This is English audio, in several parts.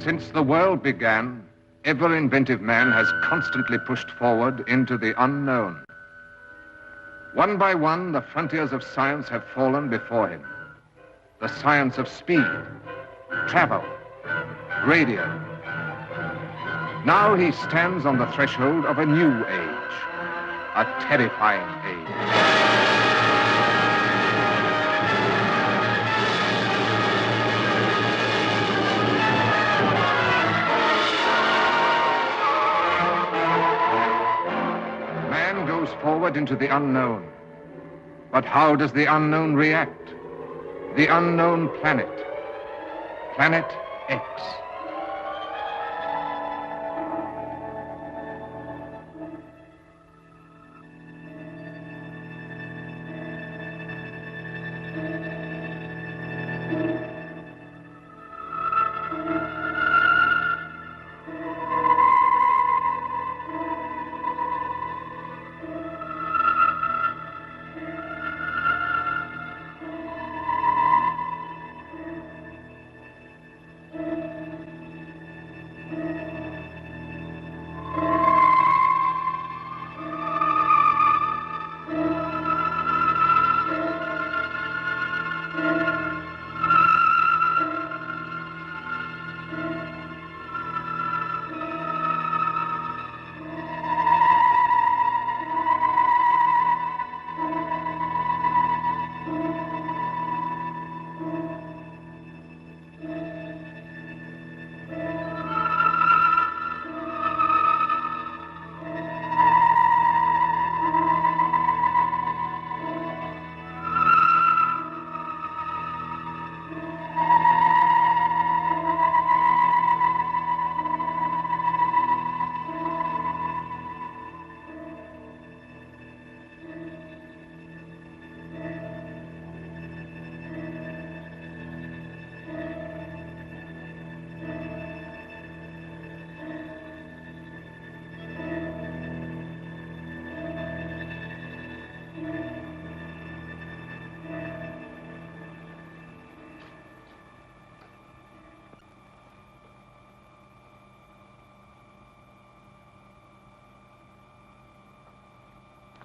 Since the world began, ever-inventive man has constantly pushed forward into the unknown. One by one, the frontiers of science have fallen before him. The science of speed, travel, radio. Now he stands on the threshold of a new age, a terrifying age. Forward into the unknown. But how does the unknown react? The unknown planet. Planet X.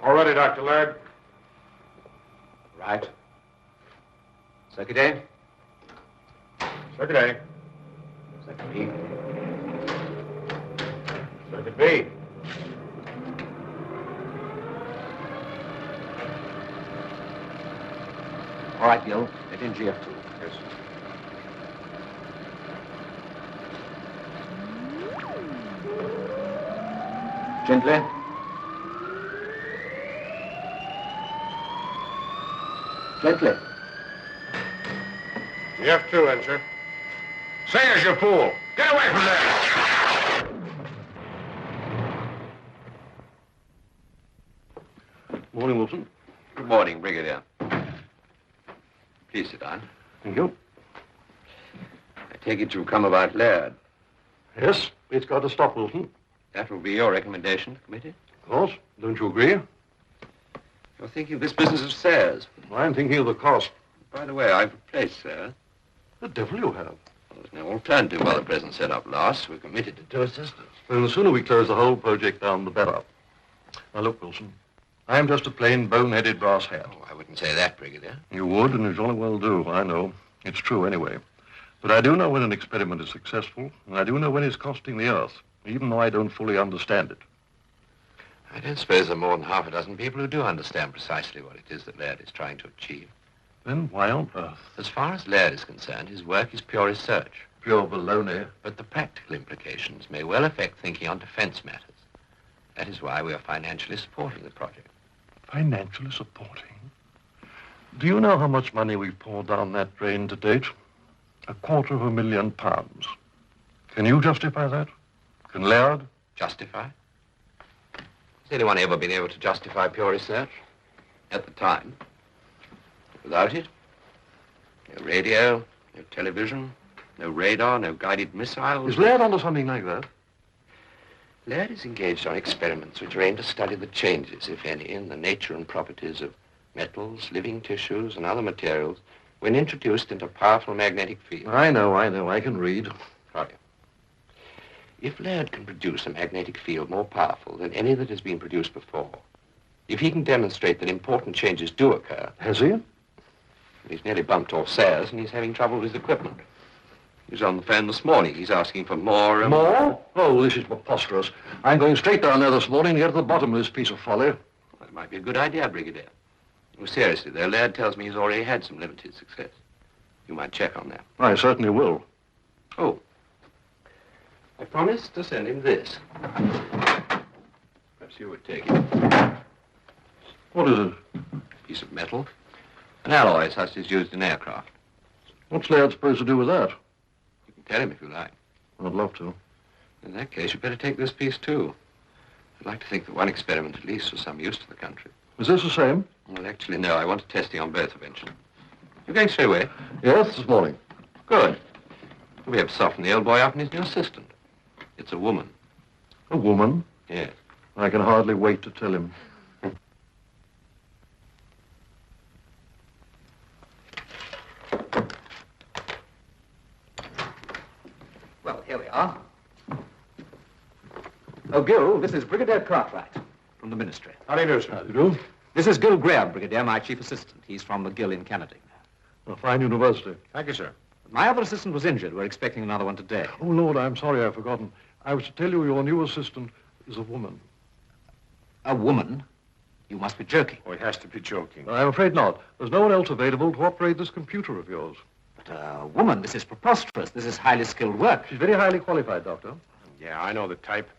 All ready, Dr. Laird. Right. Circuit A. Circuit A. Circuit B. Circuit B. All right, Gil. Get in GF2. Yes. Gently. Gently. GF2, enter. Say as you fool. Get away from there! Morning, Wilson. Good morning, Brigadier. Please sit down. Thank you. I take it you've come about Laird. Yes, it's got to stop, Wilson. That will be your recommendation, committee? Of course. Don't you agree? You're thinking of this business of Sayers. I'm thinking of the cost. By the way, I've replaced Sayers. The devil you have. Well, there's no alternative while the present setup lasts. We're committed to two assistants. Well, the sooner we close the whole project down, the better. Now, look, Wilson. I'm just a plain bone-headed brass hat. Oh, I wouldn't say that, Brigadier. You would, and you jolly well do. I know. It's true anyway. But I do know when an experiment is successful, and I do know when it's costing the Earth, even though I don't fully understand it. I don't suppose there are more than half a dozen people who do understand precisely what it is that Laird is trying to achieve. Then why on earth? As far as Laird is concerned, his work is pure research. Pure baloney. But the practical implications may well affect thinking on defense matters. That is why we are financially supporting the project. Financially supporting? Do you know how much money we've poured down that drain to date? £250,000. Can you justify that? Can Laird? Justify? Has anyone ever been able to justify pure research? At the time. Without it, no radio, no television, no radar, no guided missiles. Is Laird onto something like that? Laird is engaged on experiments which are aimed to study the changes, if any, in the nature and properties of metals, living tissues, and other materials when introduced into powerful magnetic fields. I know. I can read. Right. If Laird can produce a magnetic field more powerful than any that has been produced before, if he can demonstrate that important changes do occur... Has he? He's nearly bumped off Sayers, and he's having trouble with his equipment. He was on the phone this morning. He's asking for more... More? Oh, this is preposterous. I'm going straight down there this morning to get to the bottom of this piece of folly. Well, it might be a good idea, Brigadier. Oh, seriously, though, Laird tells me he's already had some limited success. You might check on that. I certainly will. Oh. I promised to send him this. Perhaps you would take it. What is it? A piece of metal. An alloy such as used in aircraft. What's Laird supposed to do with that? You can tell him if you like. I'd love to. In that case, you'd better take this piece, too. I'd like to think that one experiment, at least, was some use to the country. Is this the same? Well, actually, no. I want a testing on both eventually. You're going straight away? Yes, this morning. Good. We have to soften the old boy up and his new assistant. It's a woman. A woman? Yes. I can hardly wait to tell him. Well, here we are. Oh, Gil, this is Brigadier Cartwright from the Ministry. How do you do, sir? How do you do? This is Gil Graham, Brigadier, my chief assistant. He's from McGill in Canada. A fine university. Thank you, sir. My other assistant was injured. We're expecting another one today. Oh, Lord, I'm sorry I've forgotten. I was to tell you your new assistant is a woman. A woman? You must be joking. Oh, he has to be joking. I'm afraid not. There's no one else available to operate this computer of yours. But a woman, this is preposterous. This is highly skilled work. She's very highly qualified, Doctor. Yeah, I know the type.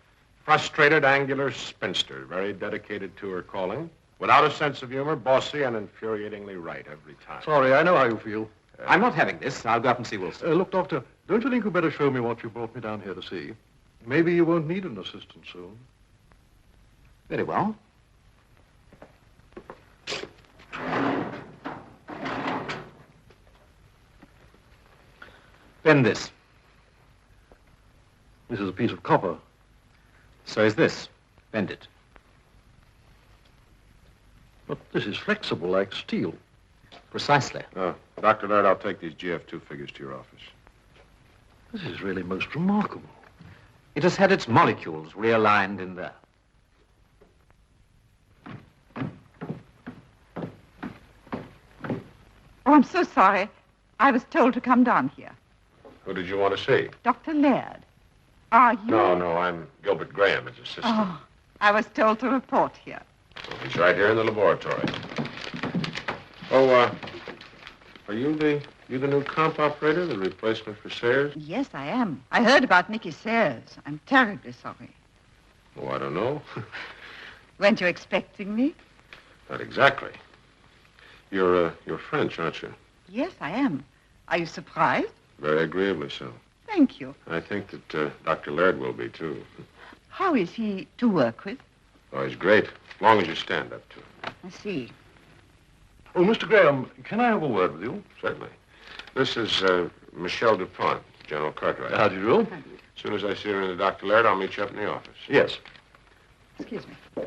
Frustrated, angular spinster, very dedicated to her calling. Without a sense of humor, bossy, and infuriatingly right every time. Sorry, I know how you feel. I'm not having this. I'll go up and see Wilson. Look, Doctor, don't you think you better show me what you brought me down here to see? Maybe you won't need an assistant soon. Very well. Bend this. This is a piece of copper. So is this. Bend it. But this is flexible like steel. Precisely. Dr. Laird, I'll take these GF2 figures to your office. This is really most remarkable. It has had its molecules realigned in there. Oh, I'm so sorry. I was told to come down here. Who did you want to see? Dr. Laird. Are you? No, I'm Gilbert Graham, his assistant. Oh, I was told to report here. Well, he's right here in the laboratory. Oh, are you the new comp operator, the replacement for Sayers? Yes, I am. I heard about Nicky Sayers. I'm terribly sorry. Oh, I don't know. Weren't you expecting me? Not exactly. You're French, aren't you? Yes, I am. Are you surprised? Very agreeably so. Thank you. I think that Dr. Laird will be, too. How is he to work with? Oh, he's great, as long as you stand up to him. I see. Oh, Mr. Graham, can I have a word with you? Certainly. This is Michelle Dupont, General Cartwright. How do you do? As soon as I see her in Dr. Laird, I'll meet you up in the office. Yes. Excuse me.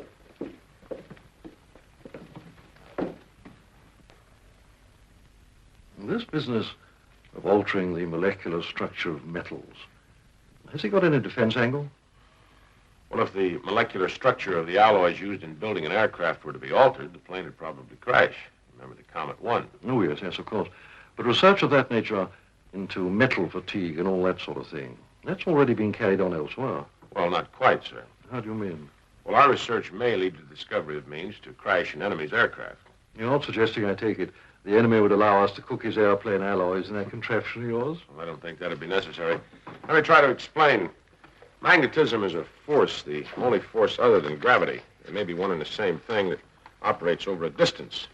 This business of altering the molecular structure of metals, has he got any defense angle? Well, if the molecular structure of the alloys used in building an aircraft were to be altered, the plane would probably crash. Remember the Comet 1. Oh, yes, of course. But research of that nature into metal fatigue and all that sort of thing, that's already been carried on elsewhere. Well, not quite, sir. How do you mean? Well, our research may lead to the discovery of means to crash an enemy's aircraft. You're not suggesting, I take it, the enemy would allow us to cook his airplane alloys in that contraption of yours? Well, I don't think that'd be necessary. Let me try to explain. Magnetism is a force, the only force other than gravity. There may be one and the same thing that operates over a distance.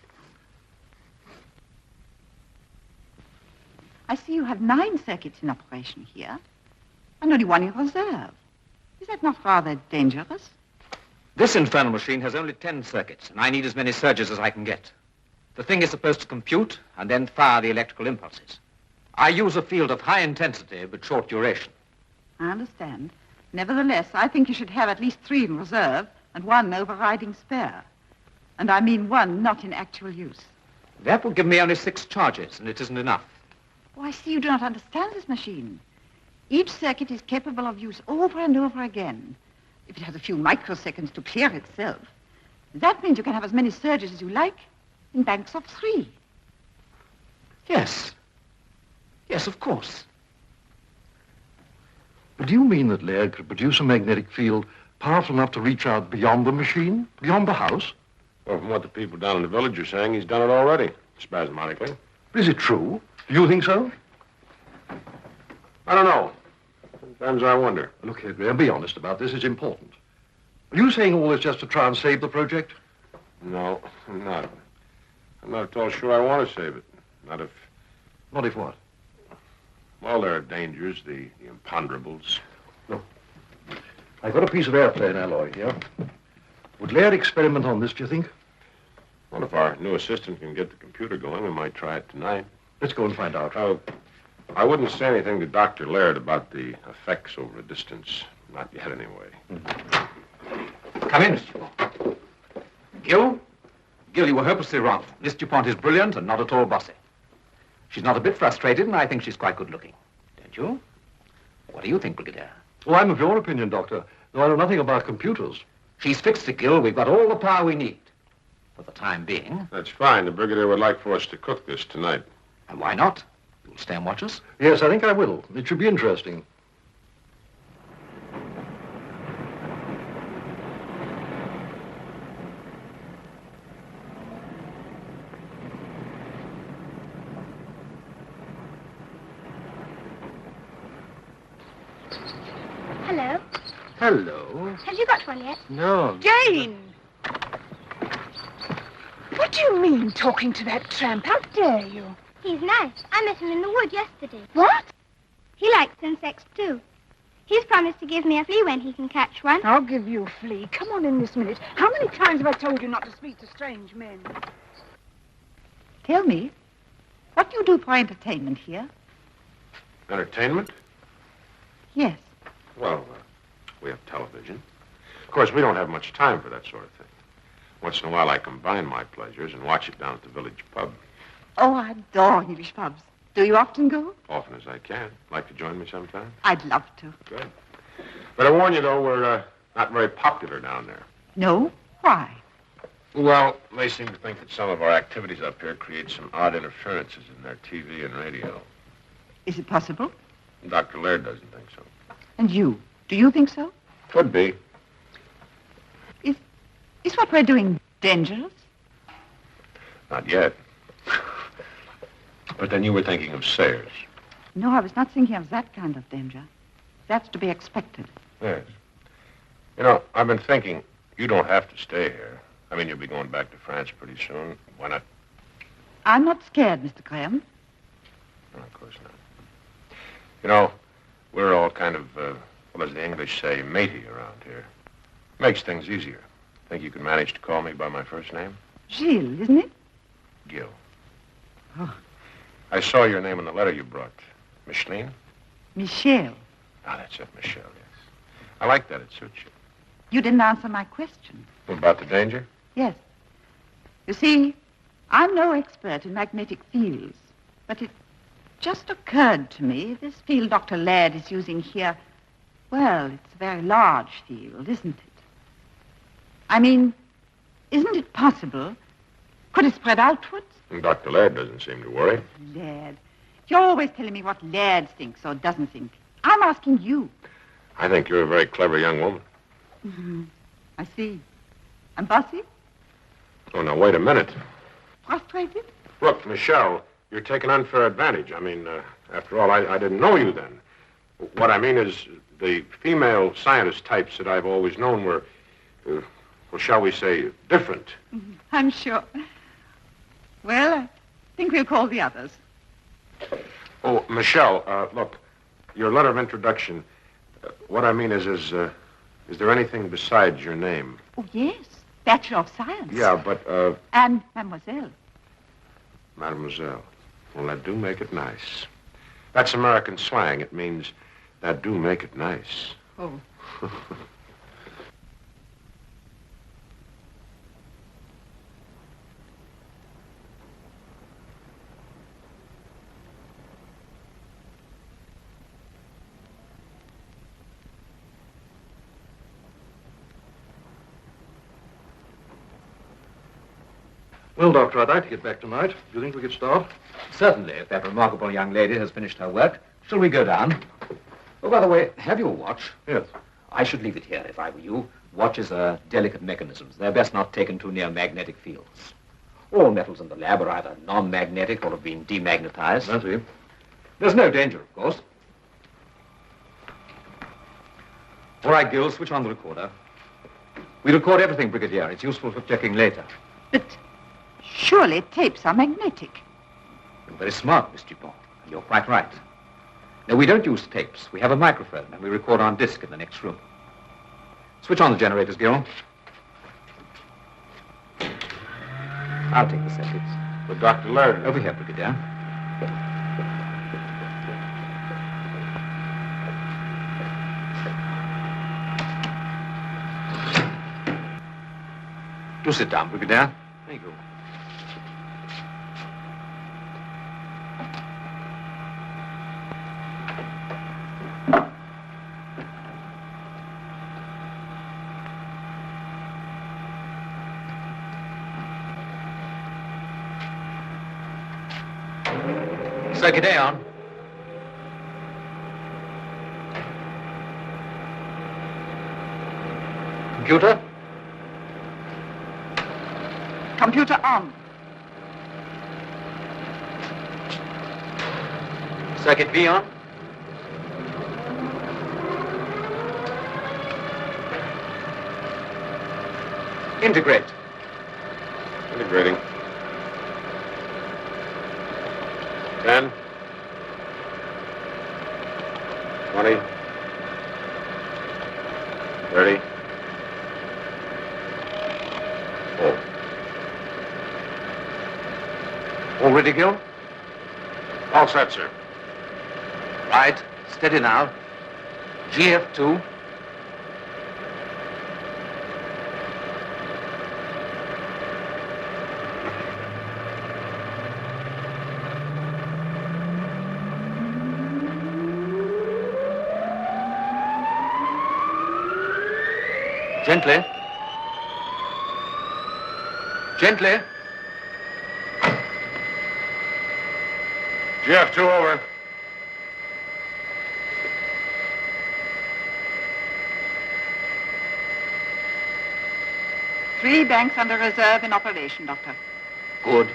I see you have 9 circuits in operation here, and only 1 in reserve. Is that not rather dangerous? This infernal machine has only 10 circuits, and I need as many surges as I can get. The thing is supposed to compute and then fire the electrical impulses. I use a field of high intensity but short duration. I understand. Nevertheless, I think you should have at least 3 in reserve and 1 overriding spare. And I mean 1 not in actual use. That will give me only 6 charges, and it isn't enough. Oh, I see you do not understand this machine. Each circuit is capable of use over and over again. If it has a few microseconds to clear itself, that means you can have as many surges as you like in banks of 3. Yes. Yes, of course. But do you mean that Laird could produce a magnetic field powerful enough to reach out beyond the machine, beyond the house? Well, from what the people down in the village are saying, he's done it already, spasmodically. Is it true? Do you think so? I don't know. Sometimes I wonder. Look here, Graham, be honest about this. It's important. Are you saying all this just to try and save the project? No, I'm not. I'm not at all sure I want to save it. Not if... Not if what? Well, there are dangers, the imponderables. Look, I've got a piece of airplane alloy here. Would Laird experiment on this, do you think? Well, if our new assistant can get the computer going, we might try it tonight. Let's go and find out. I wouldn't say anything to Dr. Laird about the effects over a distance. Not yet, anyway. Come in, Mr. DuPont. Gil? Gil, you were hopelessly wrong. Miss DuPont is brilliant and not at all bossy. She's not a bit frustrated, and I think she's quite good looking. Don't you? What do you think, Brigadier? Oh, I'm of your opinion, Doctor, though I know nothing about computers. She's fixed it, Gil. We've got all the power we need. For the time being. That's fine. The Brigadier would like for us to cook this tonight. And why not? You'll stay and watch us? Yes, I think I will. It should be interesting. Hello. Hello. Have you got one yet? No. Jane! What do you mean, talking to that tramp? How dare you? He's nice. I met him in the wood yesterday. What? He likes insects, too. He's promised to give me a flea when he can catch one. I'll give you a flea. Come on in this minute. How many times have I told you not to speak to strange men? Tell me, what do you do for entertainment here? Entertainment? Yes. Well, we have television. Of course, we don't have much time for that sort of thing. Once in a while, I combine my pleasures and watch it down at the village pub. Oh, I adore English pubs. Do you often go? Often as I can. Like to join me sometime? I'd love to. Good. But I warn you, though, we're not very popular down there. No? Why? Well, they seem to think that some of our activities up here create some odd interferences in their TV and radio. Is it possible? Dr. Laird doesn't think so. And you? Do you think so? Could be. Is what we're doing dangerous? Not yet. But then you were thinking of Sayers. No, I was not thinking of that kind of danger. That's to be expected. Yes. You know, I've been thinking, you don't have to stay here. I mean, you'll be going back to France pretty soon. Why not? I'm not scared, Mr. Graham. No, of course not. You know, we're all kind of, well, as the English say, matey around here. Makes things easier. Think you can manage to call me by my first name? Gilles, isn't it? Gil. Oh. I saw your name in the letter you brought. Micheline? Michel. Ah, that's it, Michelle, yes. I like that. It suits you. You didn't answer my question. About the danger? Yes. You see, I'm no expert in magnetic fields, but it just occurred to me this field Dr. Laird is using here, well, it's a very large field, isn't it? I mean, isn't it possible? Could it spread outwards? Dr. Laird doesn't seem to worry. Laird. You're always telling me what Laird thinks or doesn't think. I'm asking you. I think you're a very clever young woman. Mm-hmm. I see. And bossy? Oh, now, wait a minute. Frustrated? Look, Michelle, you're taking unfair advantage. I mean, after all, I didn't know you then. What I mean is the female scientist types that I've always known were, well, shall we say, different. Mm-hmm. I'm sure. Well, I think we'll call the others. Oh, Michelle, look, your letter of introduction, what I mean is there anything besides your name? Oh, yes. Bachelor of Science. Yeah, but, And Mademoiselle. Mademoiselle. Well, that do make it nice. That's American slang. It means that do make it nice. Oh. Well, Doctor, I'd like to get back tonight. Do you think we could start? Certainly, if that remarkable young lady has finished her work. Shall we go down? Oh, by the way, have you a watch? Yes. I should leave it here if I were you. Watches are delicate mechanisms. They're best not taken too near magnetic fields. All metals in the lab are either non-magnetic or have been demagnetized. I see. There's no danger, of course. All right, Gil, switch on the recorder. We record everything, Brigadier. It's useful for checking later. But surely tapes are magnetic. You're very smart, Miss Dupont. And you're quite right. No, we don't use tapes. We have a microphone, and we record on disc in the next room. Switch on the generators, Gil. I'll take the circuits. But Dr. Laird... Over here, Brigadier. Do sit down, Brigadier. Thank you. Circuit A on. Computer? Computer on. Circuit B on. Integrate. Integrating. 10. 20. 30. Oh. All ready, Gil? All set, sir. Right. Steady now. GF2. Gently. Gently. GF2 over. Three banks under reserve in operation, Doctor. Good.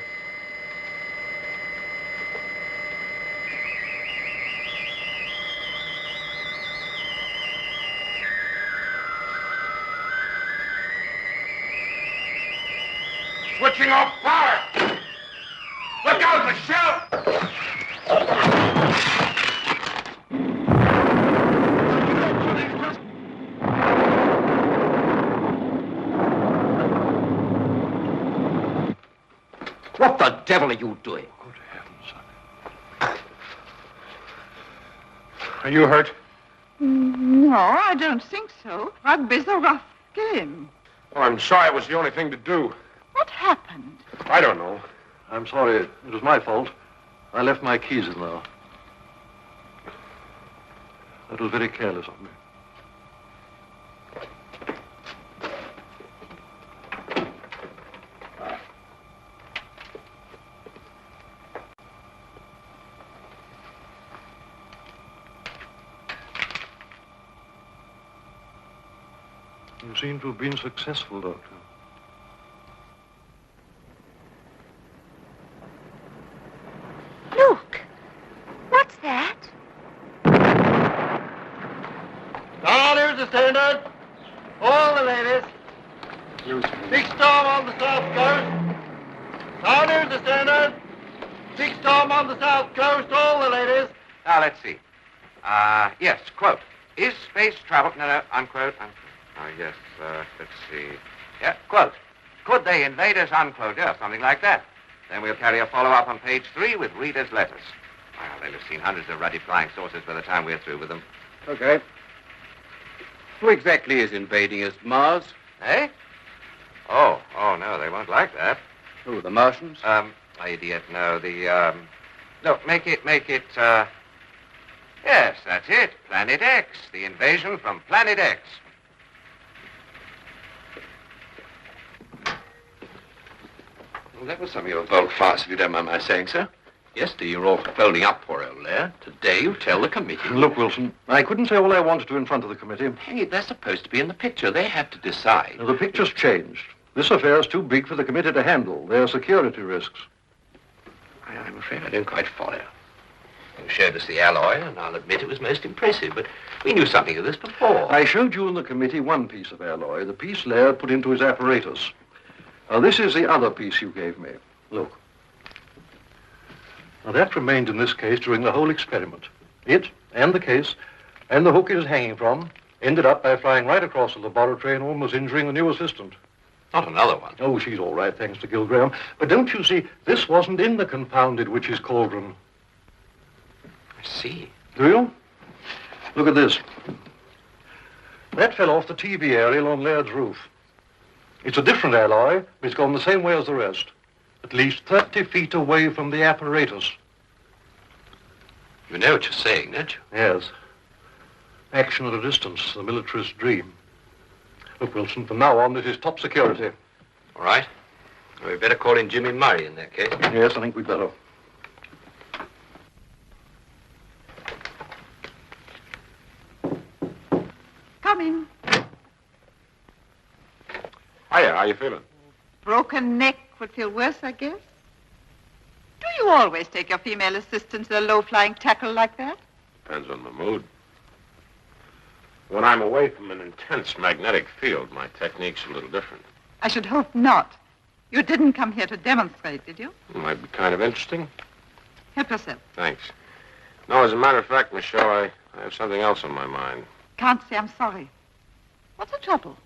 Switching off power! Look out, Michelle! What the devil are you doing? Good heavens. Are you hurt? No, I don't think so. Rugby's a rough game. Oh, I'm sorry. It was the only thing to do. What happened? I don't know. I'm sorry. It was my fault. I left my keys in there. That was very careless of me. You seem to have been successful, Doctor. Look. What's that? Down here's the standard. All the ladies. Big storm on the south coast. Down here's the standard. Big storm on the south coast. All the ladies. Now, let's see. Yes, quote. Is space travel... No, unquote. Oh, yes, let's see. Yeah, quote. Could they invade us, unquote. Yeah, something like that. Then we'll carry a follow-up on page 3 with readers' letters. Well, they'll have seen hundreds of ruddy flying saucers by the time we're through with them. Okay. Who exactly is invading us? Mars? Eh? Oh, no, they won't like that. Who, the Martians? Idiot, no, no, make it, yes, that's it. Planet X. The invasion from Planet X. Well, that was some of your bold farce, if you don't mind my saying so. Yesterday you were all for folding up poor old Laird. Today you tell the committee. Look, Wilson, I couldn't say all I wanted to in front of the committee. Hey, they're supposed to be in the picture. They have to decide. Now, the picture's changed. This affair is too big for the committee to handle. There are security risks. I'm afraid I don't quite follow. You showed us the alloy, and I'll admit it was most impressive, but we knew something of this before. I showed you and the committee one piece of alloy, the piece Laird put into his apparatus. Now, this is the other piece you gave me. Look. Now, that remained in this case during the whole experiment. It and the case and the hook it is hanging from ended up by flying right across the laboratory and almost injuring the new assistant. Not another one. Oh, she's all right, thanks to Gil Graham. But don't you see, this wasn't in the confounded witch's cauldron. I see. Do you? Look at this. That fell off the TV aerial on Laird's roof. It's a different alloy, but it's gone the same way as the rest. At least 30 feet away from the apparatus. You know what you're saying, don't you? Yes. Action at a distance, the militarist's dream. Look, Wilson, from now on, this is top security. All right. Well, we'd better call in Jimmy Murray in that case. Yes, I think we'd better. Come in. Hiya, how you feeling? Broken neck would feel worse, I guess. Do you always take your female assistant to a low-flying tackle like that? Depends on the mood. When I'm away from an intense magnetic field, my technique's a little different. I should hope not. You didn't come here to demonstrate, did you? It might be kind of interesting. Help yourself. Thanks. No, as a matter of fact, Michelle, I have something else on my mind. Can't say I'm sorry. What's the trouble?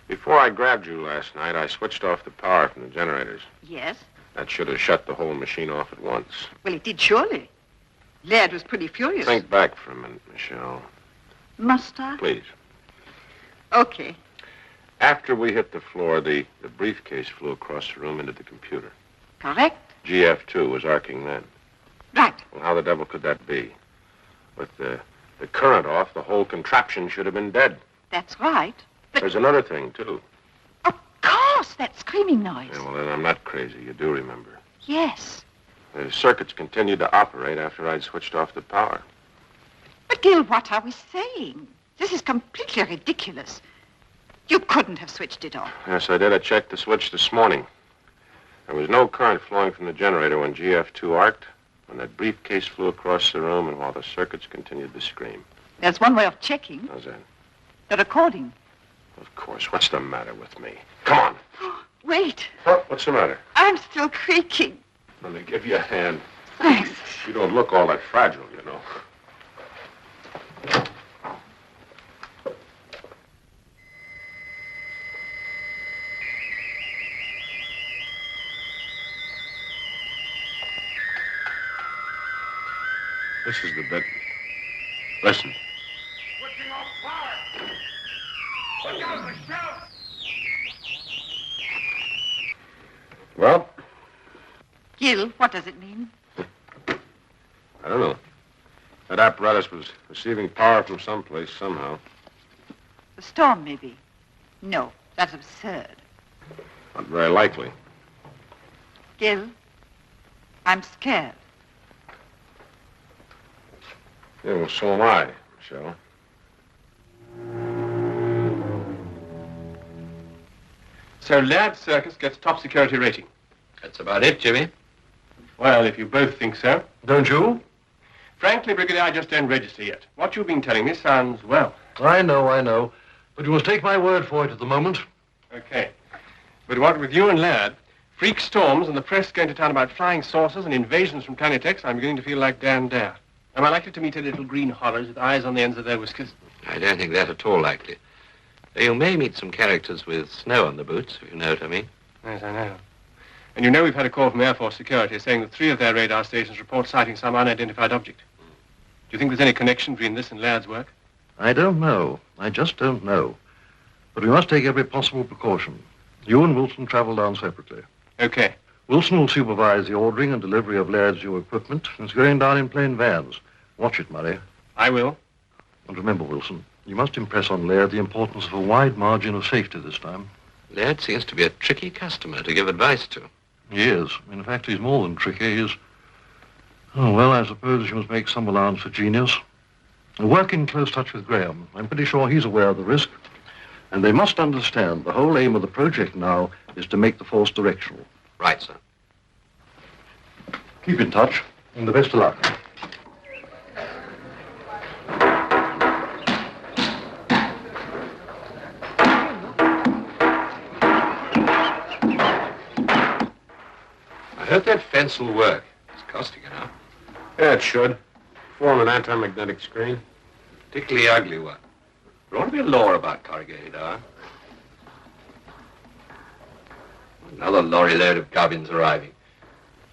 Before I grabbed you last night, I switched off the power from the generators. Yes? That should have shut the whole machine off at once. Well, it did surely. Laird was pretty furious. Think back for a minute, Michelle. Must I? Please. Okay. After we hit the floor, the briefcase flew across the room into the computer. Correct? GF2 was arcing then. Right. Well, how the devil could that be? With the current off, the whole contraption should have been dead. That's right. But There's another thing, too. of course, that screaming noise. Yeah, well, then I'm not crazy. You do remember. Yes. The circuits continued to operate after I'd switched off the power. But, Gil, what are we saying? This is completely ridiculous. You couldn't have switched it off. Yes, I did. I checked the switch this morning. There was no current flowing from the generator when GF2 arced, when that briefcase flew across the room, and while the circuits continued to scream. There's one way of checking. How's that? The recording. Of course. What's the matter with me? Come on. Wait. What's the matter? I'm still creaking. Let me give you a hand. Thanks. You don't look all that fragile, you know. This is the bit. Listen. Switching off power! Look out, Michelle! Well, Gil, what does it mean? I don't know. That apparatus was receiving power from someplace, somehow. The storm, maybe. No, that's absurd. Not very likely. Gil, I'm scared. Yeah, well, so am I, Michelle. So Laird Circus gets top security rating. That's about it, Jimmy. Well, if you both think so. Don't you? Frankly, Brigadier, I just don't register yet. What you've been telling me sounds well. I know. But you must take my word for it at the moment. Okay. But what with you and Laird, freak storms and the press going to town about flying saucers and invasions from Planet X, I'm beginning to feel like Dan Dare. Am I likely to meet a little green horrors with eyes on the ends of their whiskers? I don't think that at all likely. You may meet some characters with snow on the boots, if you know what I mean. Yes, I know. And you know we've had a call from Air Force Security saying that 3 of their radar stations report sighting some unidentified object. Do you think there's any connection between this and Laird's work? I don't know. I just don't know. But we must take every possible precaution. You and Wilson travel down separately. Okay. Wilson will supervise the ordering and delivery of Laird's new equipment. It's going down in plain vans. Watch it, Murray. I will. And remember, Wilson, you must impress on Laird the importance of a wide margin of safety this time. Laird seems to be a tricky customer to give advice to. He is. In fact, he's more than tricky. He is... Oh, well, I suppose you must make some allowance for genius. Work in close touch with Graham. I'm pretty sure he's aware of the risk. And they must understand the whole aim of the project now is to make the force directional. Right, sir. Keep in touch, and the best of luck. I hope that fence will work. It's costing enough. Yeah, it should. Form an anti-magnetic screen. Particularly ugly one. There ought to be a law about corrugated iron. Another lorry load of gubbins arriving.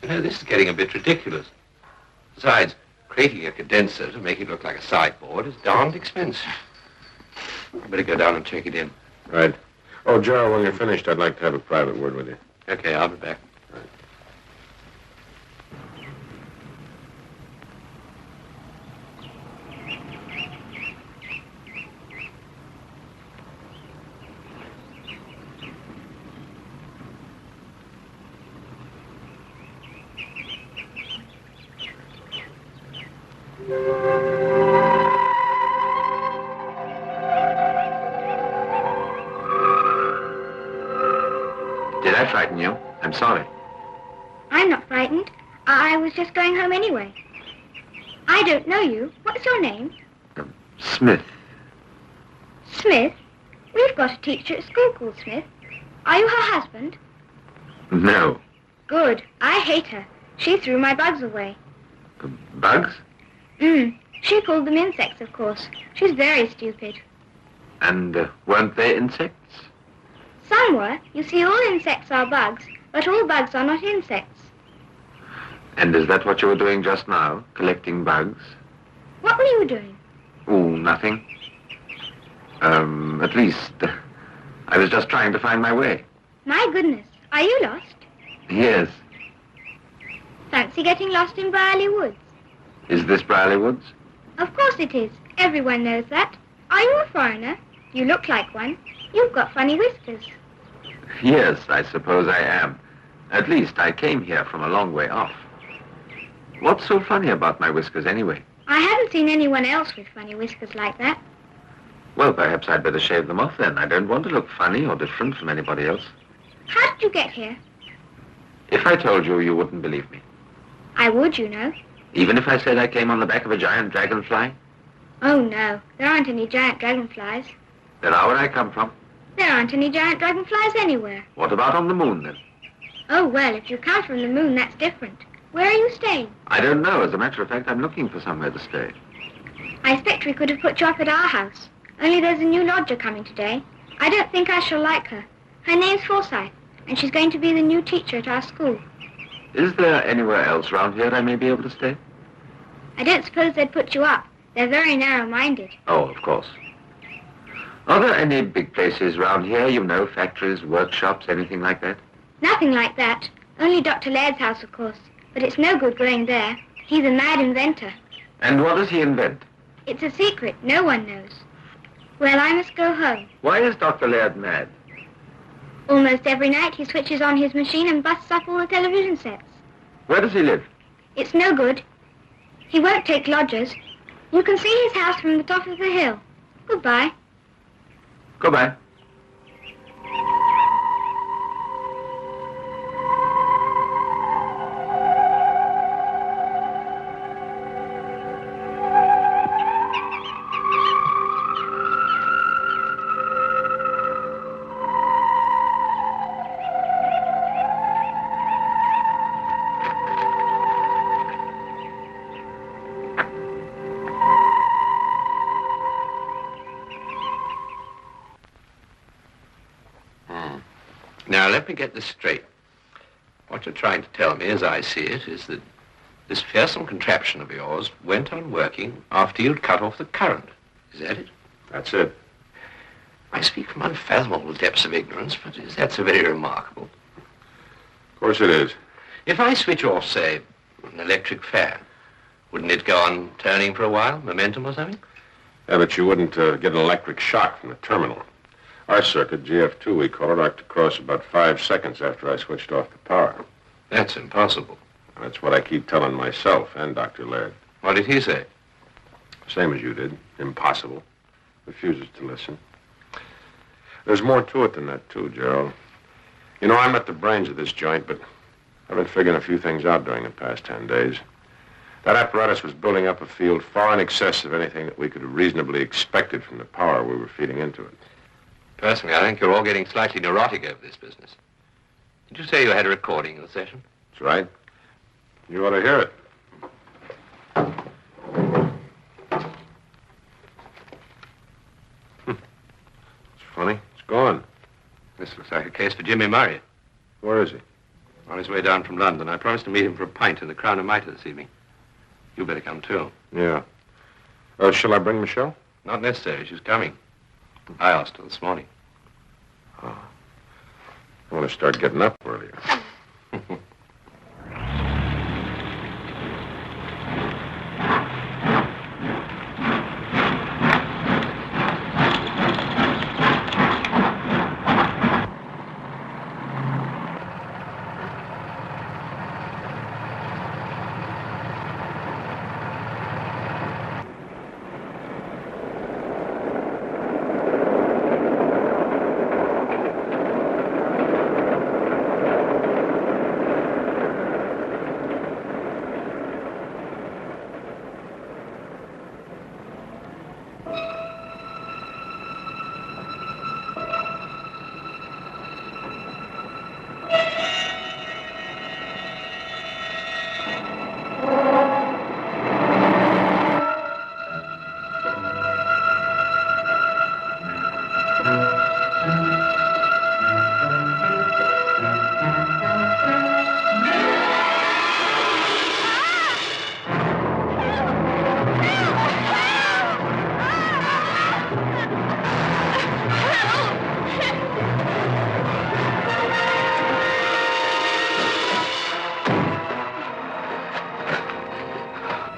You know, this is getting a bit ridiculous. Besides, creating a condenser to make it look like a sideboard is darned expensive. I better go down and check it in. Right. Oh, Gerald, when you're finished, I'd like to have a private word with you. Okay, I'll be back. Did I frighten you? I'm sorry. I'm not frightened. I was just going home anyway. I don't know you. What's your name? Smith. Smith? We've got a teacher at school called Smith. Are you her husband? No. Good. I hate her. She threw my bugs away. Bugs? She called them insects, of course. She's very stupid. And weren't they insects? Some were. You see, all insects are bugs, but all bugs are not insects. And is that what you were doing just now? Collecting bugs? What were you doing? Oh, nothing. At least, I was just trying to find my way. My goodness. Are you lost? Yes. Fancy getting lost in Briarley Woods. Is this Briarley Woods? Of course it is. Everyone knows that. Are you a foreigner? You look like one. You've got funny whiskers. Yes, I suppose I am. At least I came here from a long way off. What's so funny about my whiskers anyway? I haven't seen anyone else with funny whiskers like that. Well, perhaps I'd better shave them off then. I don't want to look funny or different from anybody else. How did you get here? If I told you, you wouldn't believe me. I would, you know. Even if I said I came on the back of a giant dragonfly? Oh, no. There aren't any giant dragonflies. Then how would I come from? There aren't any giant dragonflies anywhere. What about on the moon, then? Oh, well, if you come from the moon, that's different. Where are you staying? I don't know. As a matter of fact, I'm looking for somewhere to stay. I expect we could have put you up at our house. Only there's a new lodger coming today. I don't think I shall like her. Her name's Forsyth, and she's going to be the new teacher at our school. Is there anywhere else round here I may be able to stay? I don't suppose they'd put you up. They're very narrow-minded. Oh, of course. Are there any big places round here, you know, factories, workshops, anything like that? Nothing like that. Only Dr. Laird's house, of course. But it's no good going there. He's a mad inventor. And what does he invent? It's a secret. No one knows. Well, I must go home. Why is Dr. Laird mad? Almost every night he switches on his machine and busts up all the television sets. Where does he live? It's no good. He won't take lodgers. You can see his house from the top of the hill. Goodbye. Goodbye. Now, let me get this straight. What you're trying to tell me, as I see it, is that this fearsome contraption of yours went on working after you'd cut off the current. Is that it? That's it. I speak from unfathomable depths of ignorance, but is that so very remarkable? Of course it is. If I switch off, say, an electric fan, wouldn't it go on turning for a while, momentum or something? Yeah, but you wouldn't get an electric shock from the terminal. Our circuit, GF2 we call it, arced across about 5 seconds after I switched off the power. That's impossible. That's what I keep telling myself and Dr. Laird. What did he say? Same as you did. Impossible. Refuses to listen. There's more to it than that, too, Gerald. You know, I'm at the brains of this joint, but I've been figuring a few things out during the past 10 days. That apparatus was building up a field far in excess of anything that we could have reasonably expected from the power we were feeding into it. Personally, I think you're all getting slightly neurotic over this business. Did you say you had a recording of the session? That's right. You ought to hear it. It's funny. It's gone. This looks like a case for Jimmy Murray. Where is he? On his way down from London. I promised to meet him for a pint in the Crown and Mitre this evening. You better come, too. Yeah. Shall I bring Michelle? Not necessary. She's coming. I asked her this morning. Oh. I want to start getting up earlier.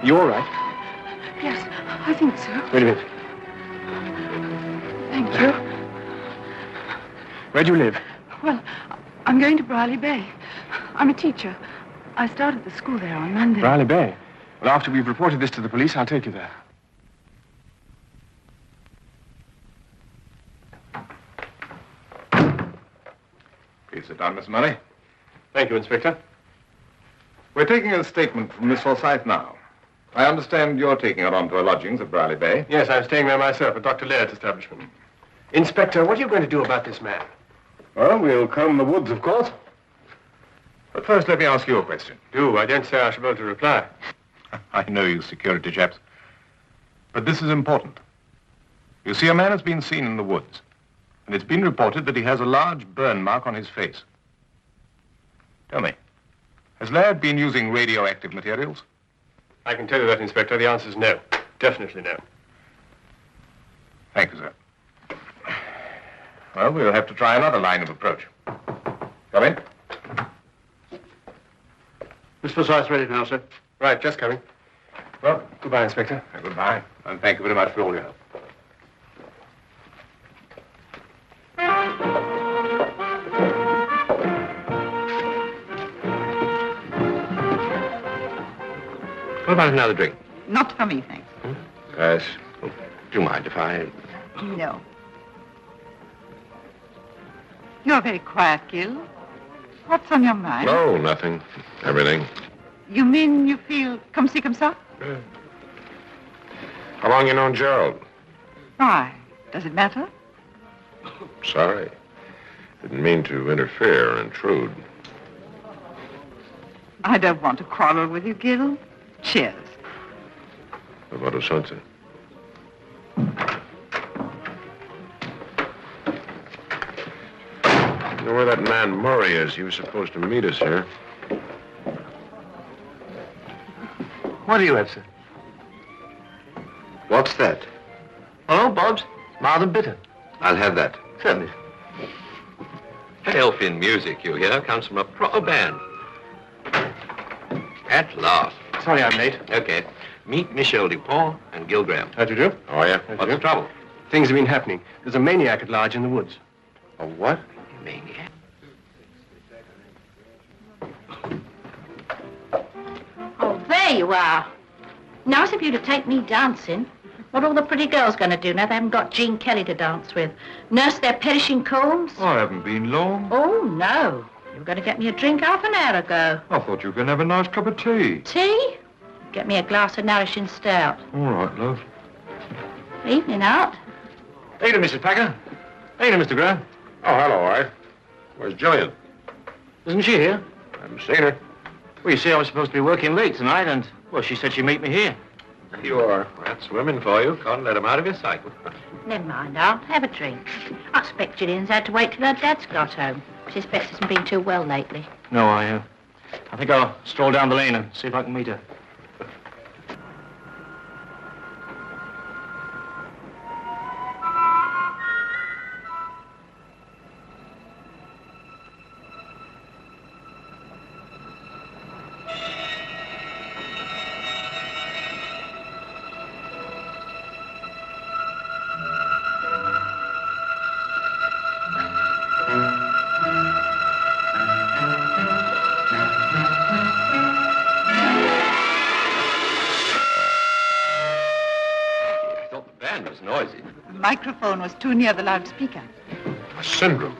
You all right? Yes, I think so. Wait a minute. Thank you. Where do you live? Well, I'm going to Brierley Bay. I'm a teacher. I started the school there on Monday. Brierley Bay. Well, after we've reported this to the police, I'll take you there. Please sit down, Miss Murray. Thank you, Inspector. We're taking a statement from Miss Forsyth now. I understand you're taking her on to her lodgings at Brierley Bay. Yes, I'm staying there myself at Dr. Laird's establishment. Inspector, what are you going to do about this man? Well, we'll comb the woods, of course. But first, let me ask you a question. Do. I don't say I shall be able to reply. I know you security chaps. But this is important. You see, a man has been seen in the woods, and it's been reported that he has a large burn mark on his face. Tell me, has Laird been using radioactive materials? I can tell you that, Inspector. The answer's no. Definitely no. Thank you, sir. Well, we'll have to try another line of approach. Come in. Miss Forsyth's ready now, sir. Right, just coming. Well, goodbye, Inspector. Goodbye, and thank you very much for all your help. What about another drink? Not for me, thanks. Pass. Oh, do you mind if I... No. You're very quiet, Gil. What's on your mind? No, nothing. Everything. You mean you feel comme ci, comme ça? How long you known Gerald? Why? Does it matter? Sorry. Didn't mean to interfere or intrude. I don't want to quarrel with you, Gil. Cheers. What about something? You know where that man Murray is? He was supposed to meet us here. What do you have, sir? What's that? Oh, Bob's. Mild and bitter. I'll have that. Certainly. That elfin music you hear comes from a proper band. At last. Sorry I'm late. Okay. Meet Michel Dupont and Gil Graham. How do you do? Oh, yeah? What's the trouble? Things have been happening. There's a maniac at large in the woods. A what? You maniac. Oh, there you are. Nice of you to take me dancing. What are all the pretty girls going to do now they haven't got Jean Kelly to dance with? Nurse their perishing combs? I haven't been long. Oh, no. You were going to get me a drink half an hour ago. I thought you were going to have a nice cup of tea. Tea? Get me a glass of nourishing stout. All right, love. Evening out. Evening, Mrs. Packer. Evening, Mr. Graham. Oh, hello, Art. Where's Jillian? Isn't she here? I haven't seen her. Well, you see, I was supposed to be working late tonight, and, well, she said she'd meet me here. You are. That's women for you. Can't let them out of your sight. Never mind, I'll have a drink. I expect Gillian's had to wait till her dad's got home. Mrs. Betts hasn't been too well lately. No, I think I'll stroll down the lane and see if I can meet her. The microphone was too near the loudspeaker. A syndrome.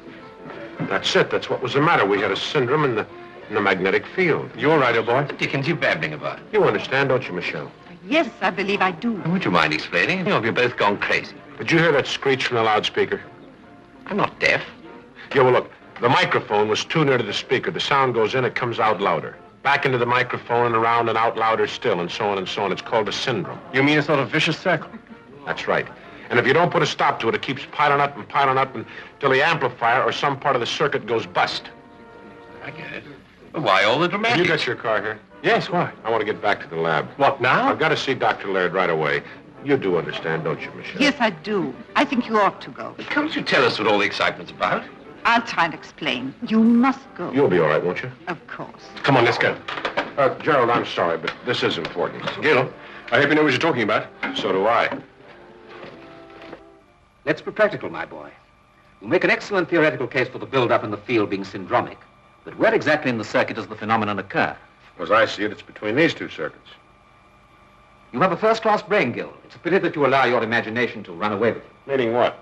That's it. That's what was the matter. We had a syndrome in the magnetic field. You all right, old boy? What the dickens are you babbling about? You understand, don't you, Michelle? Yes, I believe I do. Would you mind explaining? You've both gone crazy. Did you hear that screech from the loudspeaker? I'm not deaf. Yeah, well, look, the microphone was too near to the speaker. The sound goes in, it comes out louder. Back into the microphone and around and out louder still, and so on and so on. It's called a syndrome. You mean a sort of vicious circle? That's right. And if you don't put a stop to it, it keeps piling up until the amplifier or some part of the circuit goes bust. I get it. But why all the dramatics? You got your car here? Yes, why? I want to get back to the lab. What, now? I've got to see Dr. Laird right away. You do understand, don't you, Michelle? Yes, I do. I think you ought to go. But can't you tell us what all the excitement's about? I'll try and explain. You must go. You'll be all right, won't you? Of course. Come on, let's go. Gerald, I'm sorry, but this is important. Gil, I hope you know what you're talking about. So do I. Let's be practical, my boy. You make an excellent theoretical case for the build-up in the field being syndromic. But where exactly in the circuit does the phenomenon occur? As I see it, it's between these two circuits. You have a first-class brain, Gil. It's a pity that you allow your imagination to run away with you. Meaning what?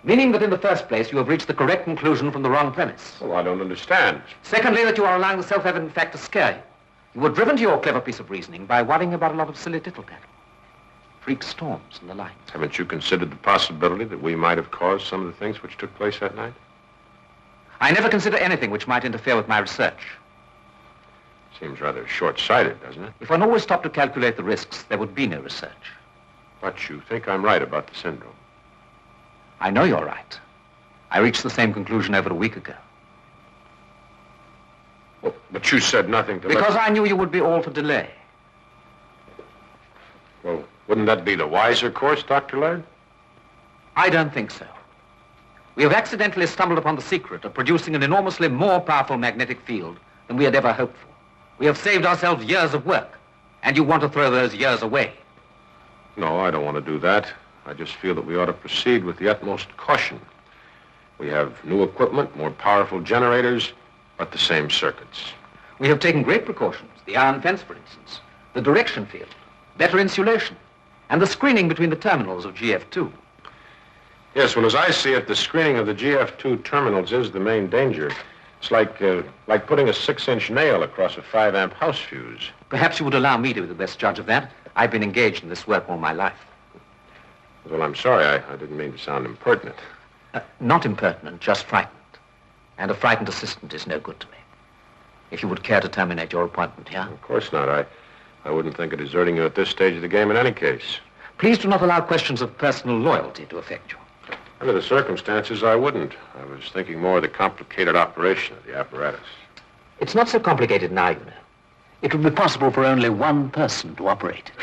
Meaning that in the first place, you have reached the correct conclusion from the wrong premise. Well, I don't understand. Secondly, that you are allowing the self-evident fact to scare you. You were driven to your clever piece of reasoning by worrying about a lot of silly tittle-tattle. Freak storms and the like. Haven't you considered the possibility that we might have caused some of the things which took place that night? I never consider anything which might interfere with my research. Seems rather short-sighted, doesn't it? If one always stopped to calculate the risks, there would be no research. But you think I'm right about the syndrome. I know you're right. I reached the same conclusion over a week ago. Well, but you said nothing to Because I knew you would be all for delay. Well, wouldn't that be the wiser course, Dr. Laird? I don't think so. We have accidentally stumbled upon the secret of producing an enormously more powerful magnetic field than we had ever hoped for. We have saved ourselves years of work, and you want to throw those years away. No, I don't want to do that. I just feel that we ought to proceed with the utmost caution. We have new equipment, more powerful generators, but the same circuits. We have taken great precautions. The iron fence, for instance, the direction field, better insulation, and the screening between the terminals of GF2. Yes, well, as I see it, the screening of the GF2 terminals is the main danger. It's like putting a 6-inch nail across a 5-amp house fuse. Perhaps you would allow me to be the best judge of that. I've been engaged in this work all my life. Well, I'm sorry. I didn't mean to sound impertinent. Not impertinent, just frightened. And a frightened assistant is no good to me. If you would care to terminate your appointment here. Of course not. I wouldn't think of deserting you at this stage of the game in any case. Please do not allow questions of personal loyalty to affect you. Under the circumstances, I wouldn't. I was thinking more of the complicated operation of the apparatus. It's not so complicated now, you know. It would be possible for only one person to operate it.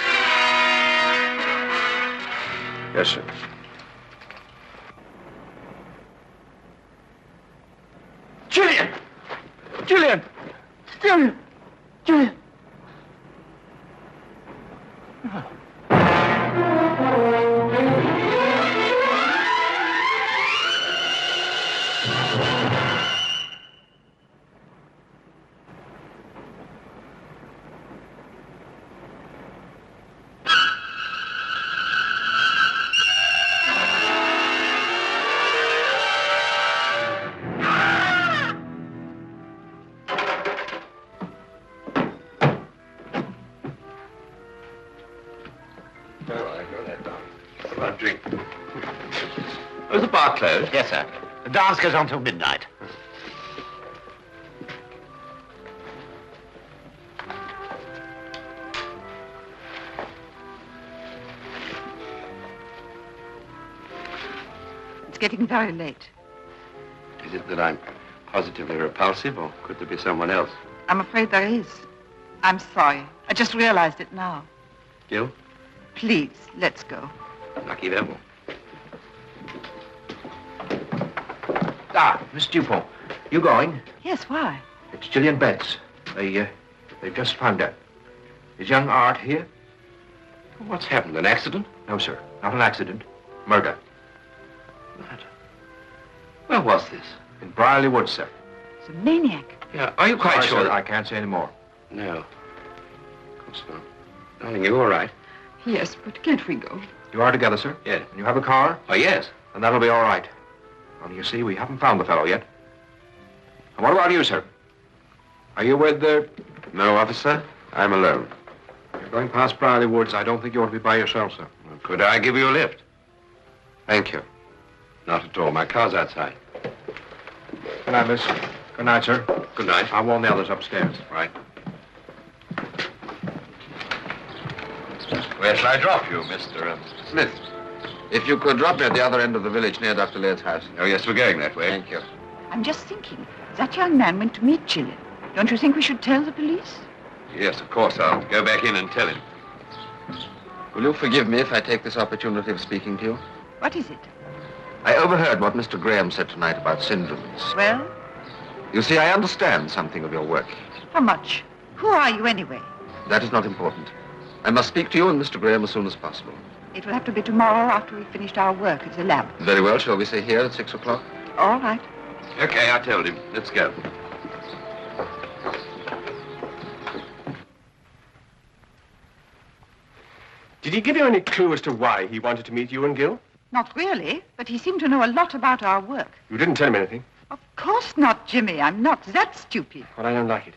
Yes, sir. Julian! Julian! Julian! Julian! Was the bar closed? Yes, sir. The dance goes on till midnight. It's getting very late. Is it that I'm positively repulsive, or could there be someone else? I'm afraid there is. I'm sorry. I just realized it now. Gil? Please, let's go. Lucky devil. Ah, Miss Dupont, you going? Yes, why? It's Gillian Betts. They've just found her. Is young Art here? What's happened? An accident? No, sir. Not an accident. Murder. Murder? Where was this? In Brierley Woods, sir. It's a maniac. Yeah, are you quite sure sir, that... I can't say any more. No. Of course not. Darling, you all right? Yes, but can't we go? You are together, sir? Yes. And you have a car? Oh, yes. And that'll be all right. Only you see, we haven't found the fellow yet. And what about you, sir? Are you with the... No, officer. I'm alone. You're going past Brierley Woods. I don't think you ought to be by yourself, sir. Well, could I give you a lift? Thank you. Not at all. My car's outside. Good night, miss. Good night, sir. Good night. I'll warn the others upstairs. Right. Where shall I drop you, Mr. Smith, if you could drop me at the other end of the village near Dr. Laird's house. Oh, yes, we're going that way. Thank you. I'm just thinking. That young man went to meet Gillian. Don't you think we should tell the police? Yes, of course. I'll go back in and tell him. Will you forgive me if I take this opportunity of speaking to you? What is it? I overheard what Mr. Graham said tonight about syndromes. Well, You see, I understand something of your work. how much? Who are you anyway? That is not important. I must speak to you and Mr. Graham as soon as possible. It will have to be tomorrow after we've finished our work at the lab. Very well. Shall we say here at 6 o'clock? All right. Okay, I told him. Let's go. Did he give you any clue as to why he wanted to meet you and Gil? Not really, but he seemed to know a lot about our work. You didn't tell him anything. Of course not, Jimmy. I'm not that stupid. Well, I don't like it.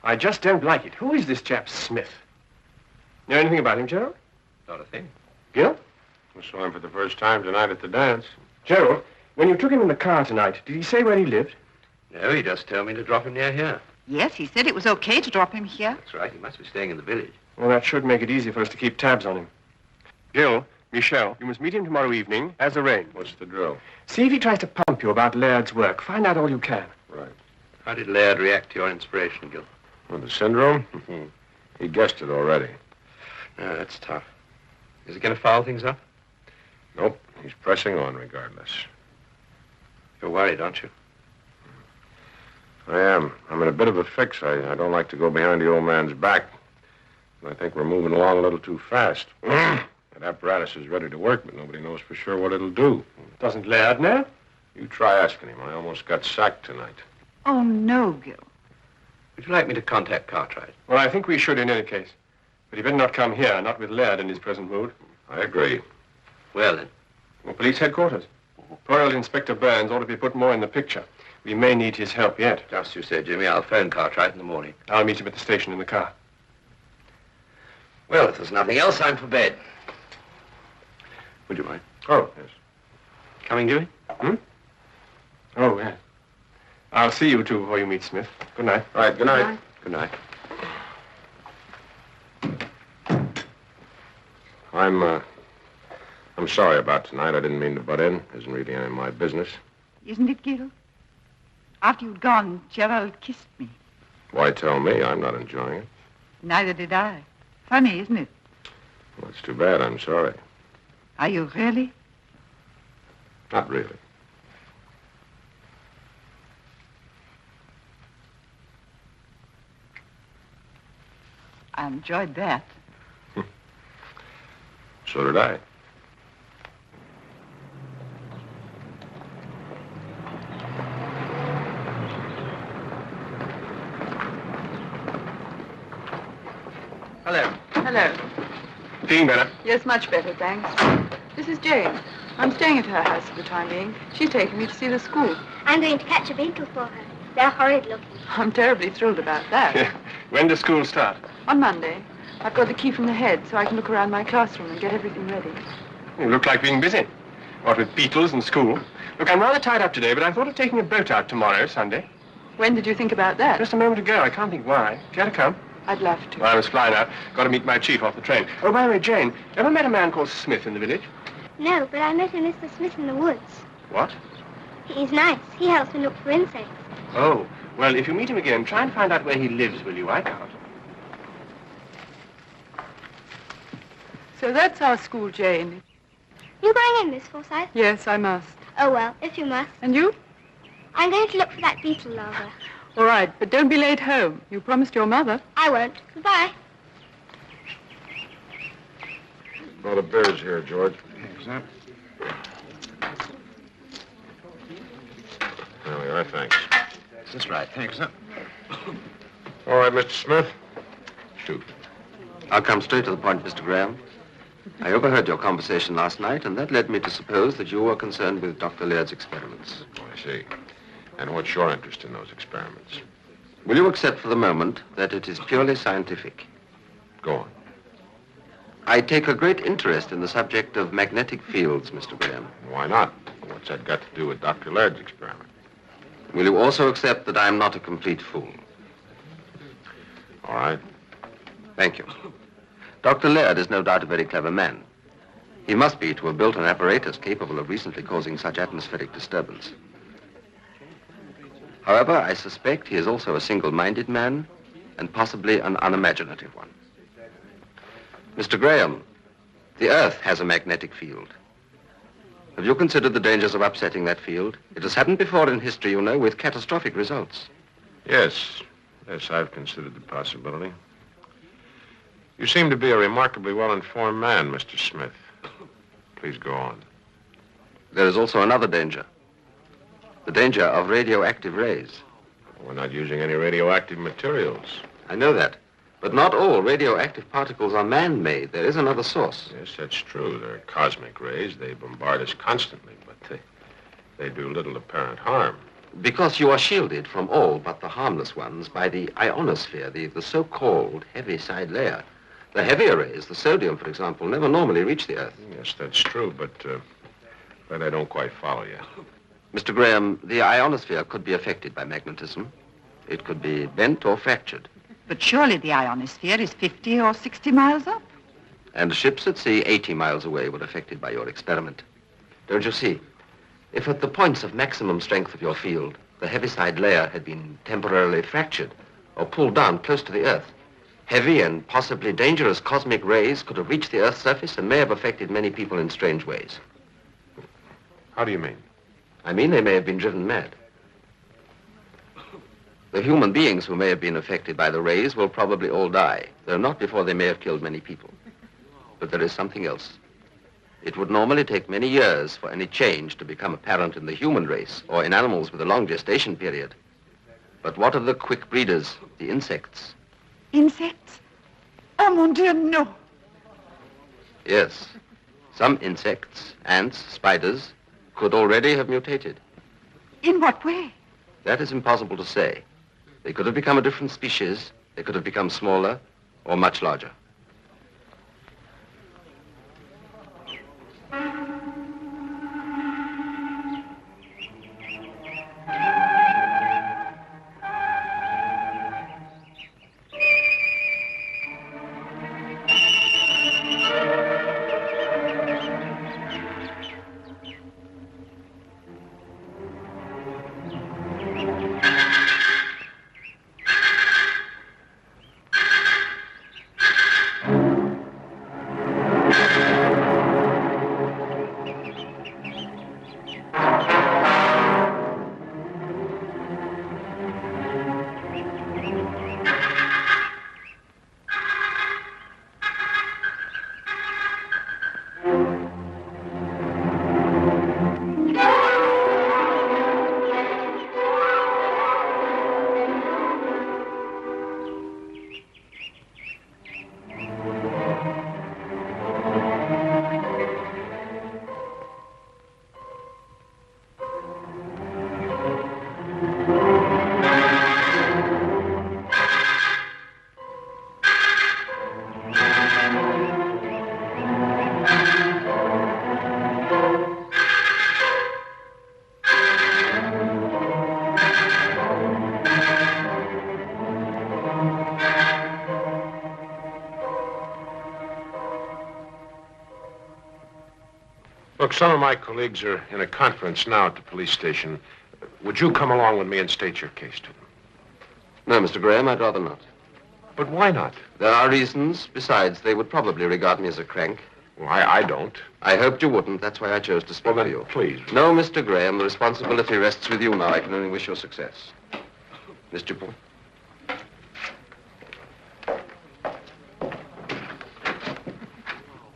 I just don't like it. Who is this chap Smith? Know anything about him, Gerald? Not a thing. Gil? I saw him for the first time tonight at the dance. Gerald, when you took him in the car tonight, did he say where he lived? No, he just told me to drop him near here. Yes, he said it was okay to drop him here. That's right. He must be staying in the village. Well, that should make it easier for us to keep tabs on him. Gil, Michelle, you must meet him tomorrow evening, as arranged. What's the drill? See if he tries to pump you about Laird's work. Find out all you can. Right. How did Laird react to your inspiration, Gil? Well, the syndrome? He guessed it already. No, that's tough. Is he going to foul things up? Nope. He's pressing on regardless. You're worried, aren't you? I am. I'm in a bit of a fix. I don't like to go behind the old man's back. I think we're moving along a little too fast. That apparatus is ready to work, but nobody knows for sure what it'll do. Doesn't Laird know? You try asking him. I almost got sacked tonight. Oh, no, Gil. Would you like me to contact Cartwright? Well, I think we should in any case. But he better not come here, not with Laird in his present mood. I agree. Well, then. Well, police headquarters. Poor old Inspector Burns ought to be put more in the picture. We may need his help yet. Just as you said, Jimmy. I'll phone Cartwright in the morning. I'll meet him at the station in the car. Well, if there's nothing else, I'm for bed. Would you mind? Oh, yes. Coming, Jimmy? Oh, yeah. I'll see you two before you meet Smith. Good night. All right, good night. Good night. I'm sorry about tonight. I didn't mean to butt in. Isn't really any of my business. Isn't it, Gil? After you'd gone, Gerald kissed me. Why tell me? I'm not enjoying it. Neither did I. Funny, isn't it? Well, it's too bad. I'm sorry. Are you really? Not really. I enjoyed that. So did I. Hello. Feeling better? Yes, much better, thanks. This is Jane. I'm staying at her house for the time being. She's taking me to see the school. I'm going to catch a beetle for her. They're horrid looking. I'm terribly thrilled about that. When does school start? On Monday. I've got the key from the head so I can look around my classroom and get everything ready. You look like being busy. What with beetles and school. Look, I'm rather tied up today, but I thought of taking a boat out tomorrow, Sunday. When did you think about that? Just a moment ago. I can't think why. Care to come? I'd love to. Well, I must fly now. Got to meet my chief off the train. Oh, by the way, Jane, ever met a man called Smith in the village? No, but I met a Mr. Smith in the woods. What? He's nice. He helps me look for insects. Oh, well, if you meet him again, try and find out where he lives, will you? I can't. So that's our school, Jane. You going in, Miss Forsyth? Yes, I must. Oh, well, if you must. And you? I'm going to look for that beetle larva. All right, but don't be late home. You promised your mother. I won't. Goodbye. A lot of beers here, George. Thanks, sir. There we are, thanks. Is this right? Thanks, sir. All right, Mr. Smith. Shoot. I'll come straight to the point, Mr. Graham. I overheard your conversation last night, and that led me to suppose that you were concerned with Dr. Laird's experiments. Oh, I see. And what's your interest in those experiments? Will you accept for the moment that it is purely scientific? Go on. I take a great interest in the subject of magnetic fields, Mr. Graham. Why not? What's that got to do with Dr. Laird's experiment? Will you also accept that I am not a complete fool? All right. Thank you. Dr. Laird is no doubt a very clever man. He must be to have built an apparatus capable of recently causing such atmospheric disturbance. However, I suspect he is also a single-minded man and possibly an unimaginative one. Mr. Graham, the Earth has a magnetic field. Have you considered the dangers of upsetting that field? It has happened before in history, you know, with catastrophic results. Yes. Yes, I've considered the possibility. You seem to be a remarkably well-informed man, Mr. Smith. Please go on. There is also another danger. The danger of radioactive rays. We're not using any radioactive materials. I know that. But not all radioactive particles are man-made. There is another source. Yes, that's true. They're cosmic rays. They bombard us constantly, but they do little apparent harm. Because you are shielded from all but the harmless ones by the ionosphere, the so-called heavy side layer. The heavier rays, the sodium, for example, never normally reach the Earth. Yes, that's true, but I don't quite follow you. Mr. Graham, the ionosphere could be affected by magnetism. It could be bent or fractured. But surely the ionosphere is 50 or 60 miles up. And ships at sea 80 miles away were affected by your experiment. Don't you see? If at the points of maximum strength of your field, the heaviside layer had been temporarily fractured or pulled down close to the Earth, heavy and possibly dangerous cosmic rays could have reached the Earth's surface and may have affected many people in strange ways. How do you mean? I mean they may have been driven mad. The human beings who may have been affected by the rays will probably all die, though not before they may have killed many people. But there is something else. It would normally take many years for any change to become apparent in the human race or in animals with a long gestation period. But what of the quick breeders, the insects? Insects? Oh, mon Dieu, no. Yes. Some insects, ants, spiders, could already have mutated. In what way? That is impossible to say. They could have become a different species. They could have become smaller or much larger. Look, some of my colleagues are in a conference now at the police station. Would you come along with me and state your case to them? No, Mr. Graham, I'd rather not. But why not? There are reasons. Besides, they would probably regard me as a crank. Well, I don't. I hoped you wouldn't. That's why I chose to speak to you. Please. No, Mr. Graham, the responsibility rests with you now. I can only wish you success. Miss Dupont.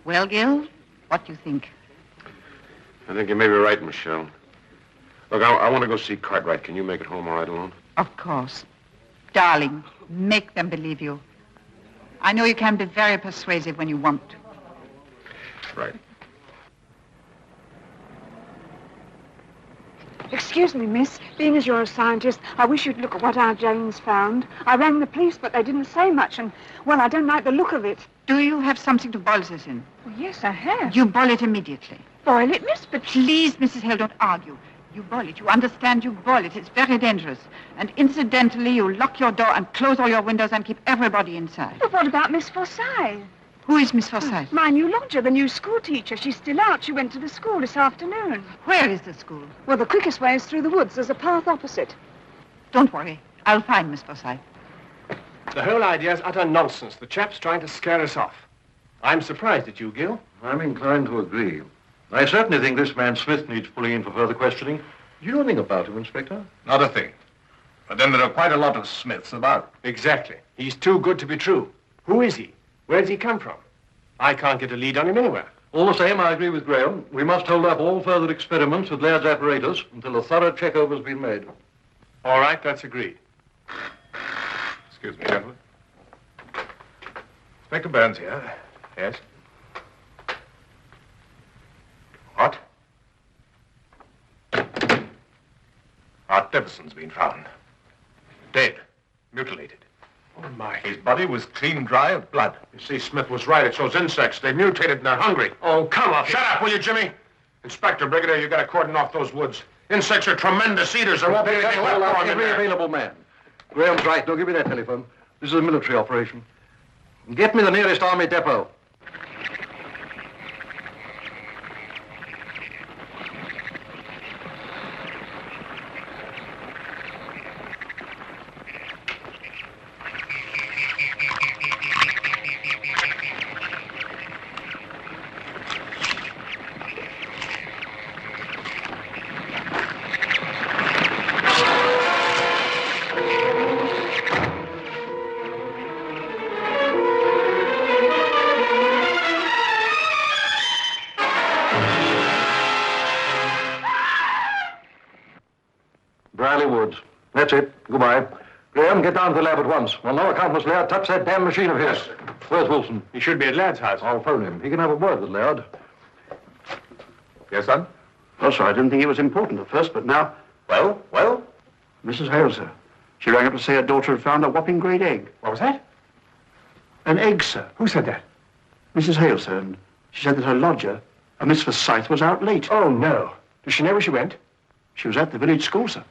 Well, Gil, what do you think? I think you may be right, Michelle. Look, I want to go see Cartwright. Can you make it home all right alone? Of course. Darling, make them believe you. I know you can be very persuasive when you want to. Right. Excuse me, miss. Being as you're a scientist, I wish you'd look at what our Jane's found. I rang the police, but they didn't say much, and, well, I don't like the look of it. Do you have something to boil this in? Well, yes, I have. You boil it immediately. Boil it, miss, but... Please, Mrs. Hale, don't argue. You boil it. You understand you boil it. It's very dangerous. And incidentally, you lock your door and close all your windows and keep everybody inside. But what about Miss Forsyth? Who is Miss Forsyth? My new lodger, the new school teacher. She's still out. She went to the school this afternoon. Where is the school? Well, the quickest way is through the woods. There's a path opposite. Don't worry. I'll find Miss Forsyth. The whole idea is utter nonsense. The chap's trying to scare us off. I'm surprised at you, Gil. I'm inclined to agree. I certainly think this man Smith needs pulling in for further questioning. Do you know anything about him, Inspector? Not a thing. But then there are quite a lot of Smiths about. Exactly. He's too good to be true. Who is he? Where does he come from? I can't get a lead on him anywhere. All the same, I agree with Graham. We must hold up all further experiments with Laird's apparatus until a thorough check-over has been made. All right, that's agreed. Excuse me, gentlemen. Inspector Burns here. Yes? What? Art Devison's been found. Dead. Mutilated. Oh, my. His body was clean dry of blood. You see, Smith was right. It's those insects. They mutated and they're hungry. Oh, come on. Shut up, will you, Jimmy? Inspector Brigadier, you got to cordon off those woods. Insects are tremendous eaters. There won't be anything left for them in Every there. available man. Graham's right. Don't give me that telephone. This is a military operation. Get me the nearest army depot. That's it. Goodbye. Graham, get down to the lab at once. On no account must Laird touch that damn machine of his. Yes, sir. Where's Wilson? He should be at Laird's house. I'll phone him. He can have a word with Laird. Yes, son? Oh, sir, I didn't think it was important at first, but now... Well? Mrs. Hale, sir. She rang up to say her daughter had found a whopping great egg. What was that? An egg, sir. Who said that? Mrs. Hale, sir, and she said that her lodger, a Miss Forsyth, was out late. Oh, no. Does she know where she went? She was at the village school, sir.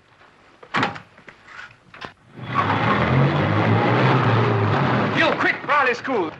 Gil, quick! Riley School.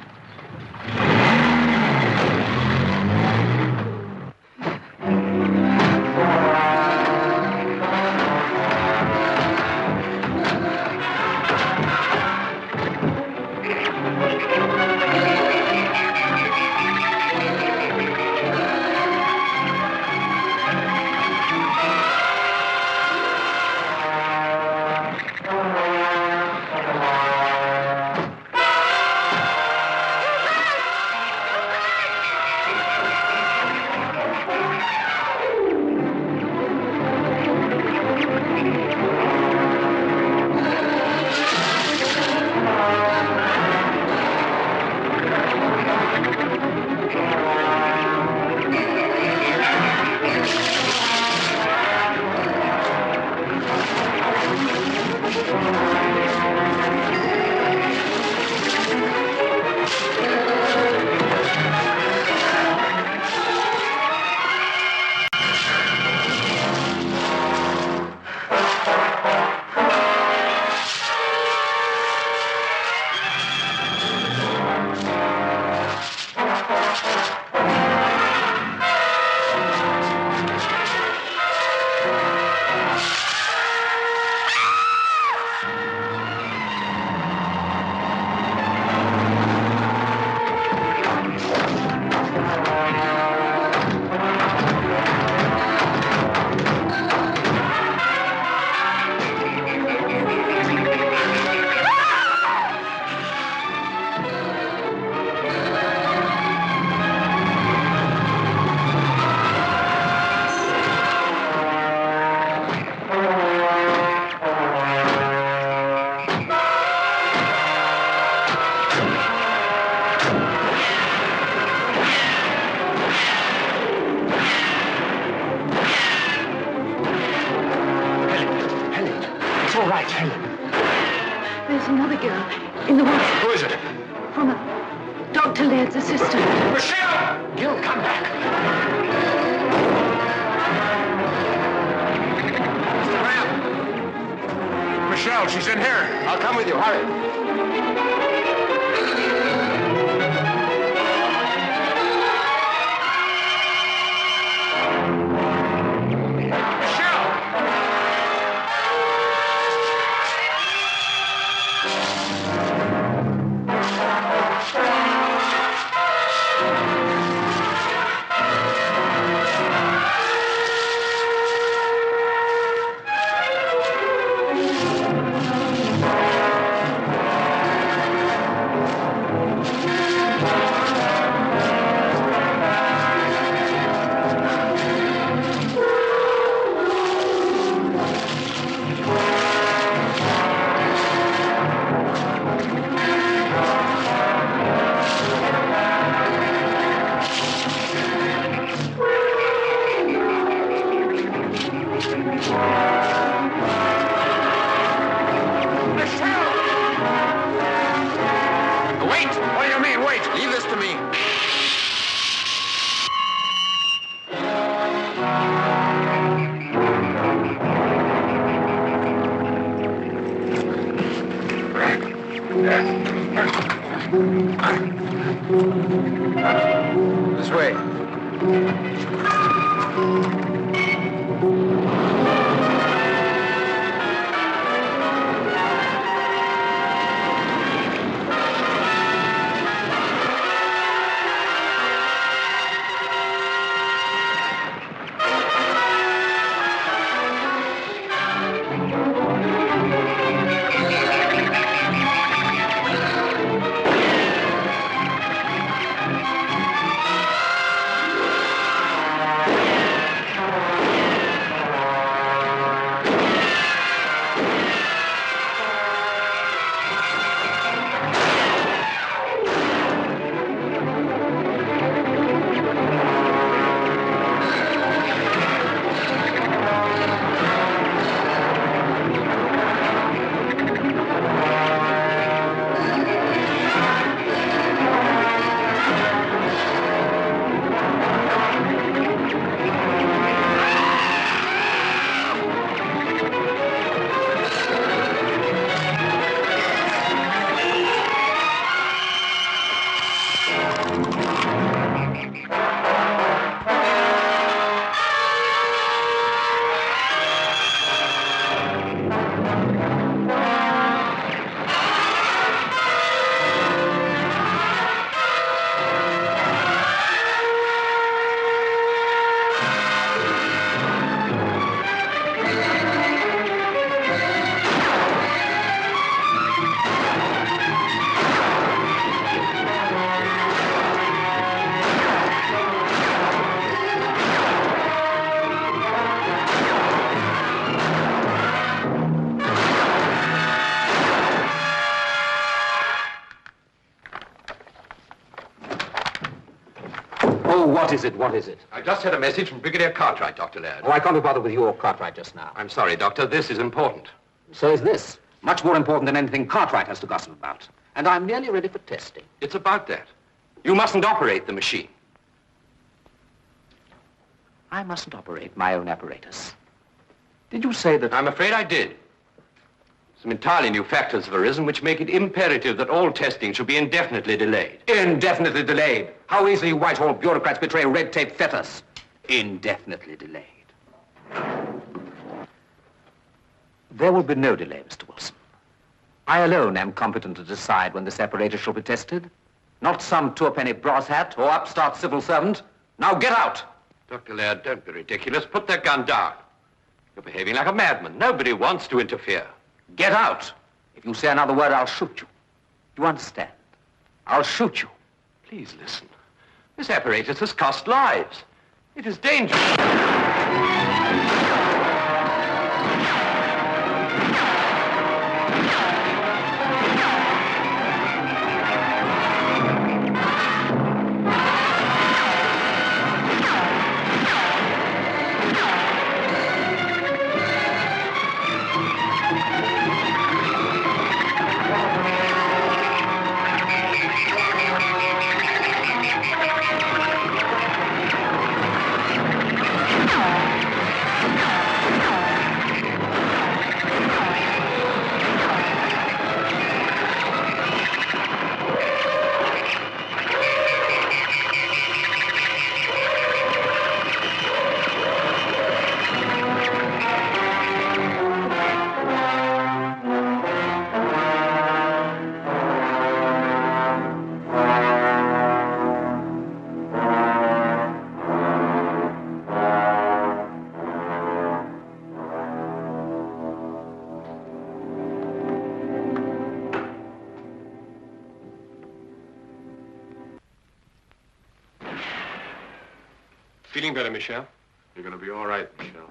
all right, Helen? There's another girl in the woods. Who is it? From Dr. Laird's assistant. Michelle! Gil, come back. Mr. Graham. Michelle, she's in here. I'll come with you. Hurry. This way. What is it? What is it? I just had a message from Brigadier Cartwright, Dr. Laird. Oh, I can't be bothered with your Cartwright just now. I'm sorry, Doctor. This is important. So is this. Much more important than anything Cartwright has to gossip about. And I'm nearly ready for testing. It's about that. You mustn't operate the machine. I mustn't operate my own apparatus. Did you say that... I'm afraid I did. Some entirely new factors have arisen which make it imperative that all testing should be indefinitely delayed. Indefinitely delayed? How easily Whitehall bureaucrats betray red tape fetters. Indefinitely delayed. There will be no delay, Mr. Wilson. I alone am competent to decide when this apparatus shall be tested. Not some two-penny brass hat or upstart civil servant. Now get out! Dr. Laird, don't be ridiculous. Put that gun down. You're behaving like a madman. Nobody wants to interfere. Get out! If you say another word, I'll shoot you. Do you understand? I'll shoot you. Please listen. This apparatus has cost lives. It is dangerous. Feeling better, Michel? You're going to be all right, Michel.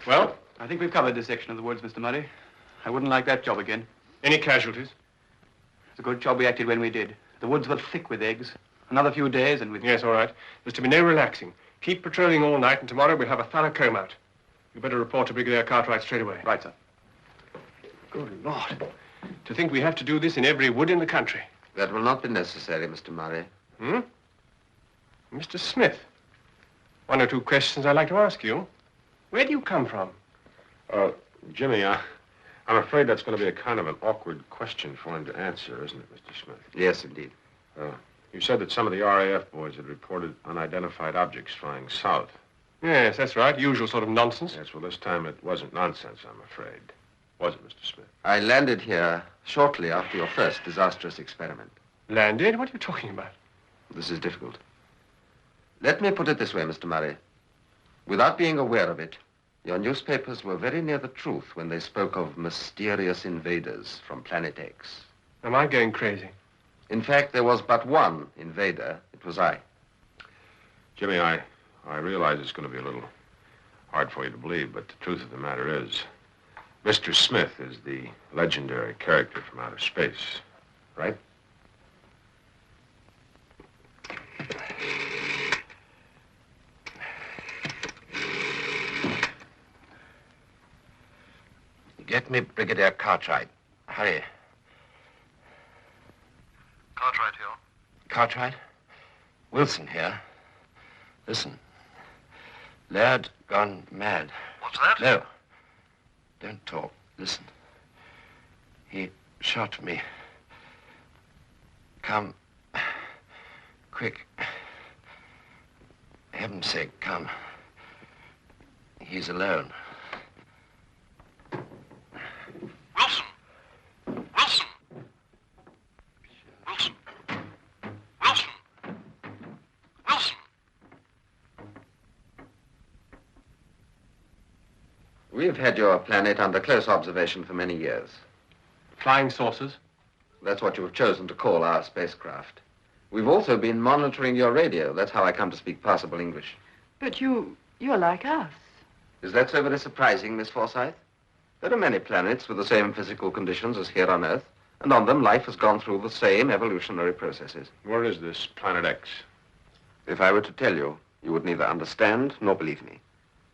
Well? I think we've covered this section of the woods, Mr. Murray. I wouldn't like that job again. Any casualties? It's a good job we acted when we did. The woods were thick with eggs. Another few days and we'd... Yes, all right. There's to be no relaxing. Keep patrolling all night, and tomorrow we'll have a thorough comb out. You better report to Brigadier Cartwright straight away. Right, sir. Good Lord. To think we have to do this in every wood in the country. That will not be necessary, Mr. Murray. Hmm? Mr. Smith, one or two questions I'd like to ask you. Where do you come from? Jimmy, I'm afraid that's going to be a kind of an awkward question for him to answer, isn't it, Mr. Smith? Yes, indeed. You said that some of the RAF boys had reported unidentified objects flying south. Yes, that's right. Usual sort of nonsense. Yes, well, this time it wasn't nonsense, I'm afraid. Was it, Mr. Smith? I landed here shortly after your first disastrous experiment. Landed? What are you talking about? This is difficult. Let me put it this way, Mr. Murray. Without being aware of it, your newspapers were very near the truth when they spoke of mysterious invaders from Planet X. Am I going crazy? In fact, there was but one invader. It was I. Jimmy, I realize it's going to be a little hard for you to believe, but the truth of the matter is, Mr. Smith is the legendary character from outer space, right? Get me Brigadier Cartwright. Hurry. Cartwright here. Cartwright? Wilson here. Listen. Laird gone mad. What's that? No. Don't talk. Listen. He shot me. Come. Quick. Heaven's sake, come. He's alone. Wilson! Wilson! Wilson! Wilson! Wilson! We've had your planet under close observation for many years. Flying saucers? That's what you have chosen to call our spacecraft. We've also been monitoring your radio. That's how I come to speak passable English. But you're like us. Is that so very surprising, Miss Forsyth? There are many planets with the same physical conditions as here on Earth, and on them life has gone through the same evolutionary processes. Where is this Planet X? If I were to tell you, you would neither understand nor believe me.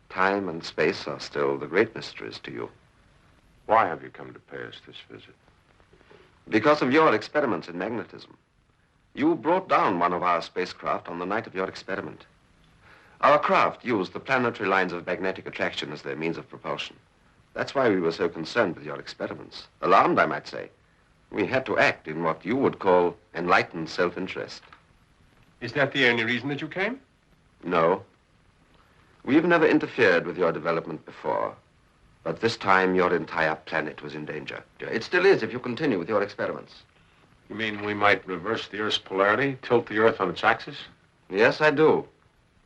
Time and space are still the great mysteries to you. Why have you come to pay us this visit? Because of your experiments in magnetism. You brought down one of our spacecraft on the night of your experiment. Our craft used the planetary lines of magnetic attraction as their means of propulsion. That's why we were so concerned with your experiments. Alarmed, I might say. We had to act in what you would call enlightened self-interest. Is that the only reason that you came? No. We've never interfered with your development before. But this time, your entire planet was in danger. It still is if you continue with your experiments. You mean we might reverse the Earth's polarity, tilt the Earth on its axis? Yes, I do.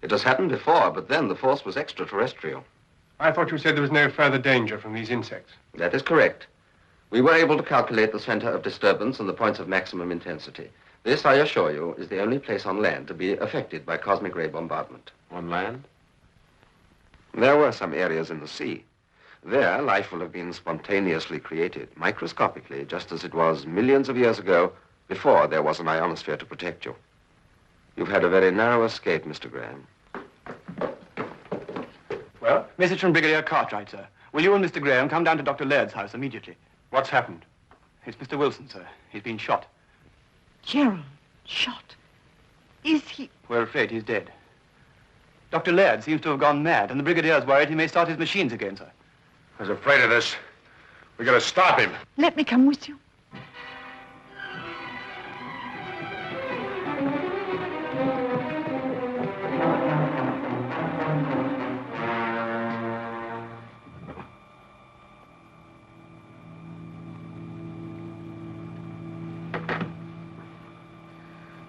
It has happened before, but then the force was extraterrestrial. I thought you said there was no further danger from these insects. That is correct. We were able to calculate the center of disturbance and the points of maximum intensity. This, I assure you, is the only place on land to be affected by cosmic ray bombardment. On land? There were some areas in the sea. There, life will have been spontaneously created, microscopically, just as it was millions of years ago, before there was an ionosphere to protect you. You've had a very narrow escape, Mr. Graham. Well? Message from Brigadier Cartwright, sir. Will you and Mr. Graham come down to Dr. Laird's house immediately? What's happened? It's Mr. Wilson, sir. He's been shot. Gerald, shot? Is he... We're afraid he's dead. Dr. Laird seems to have gone mad, and the Brigadier's worried he may start his machines again, sir. I was afraid of this. We gotta stop him. Let me come with you.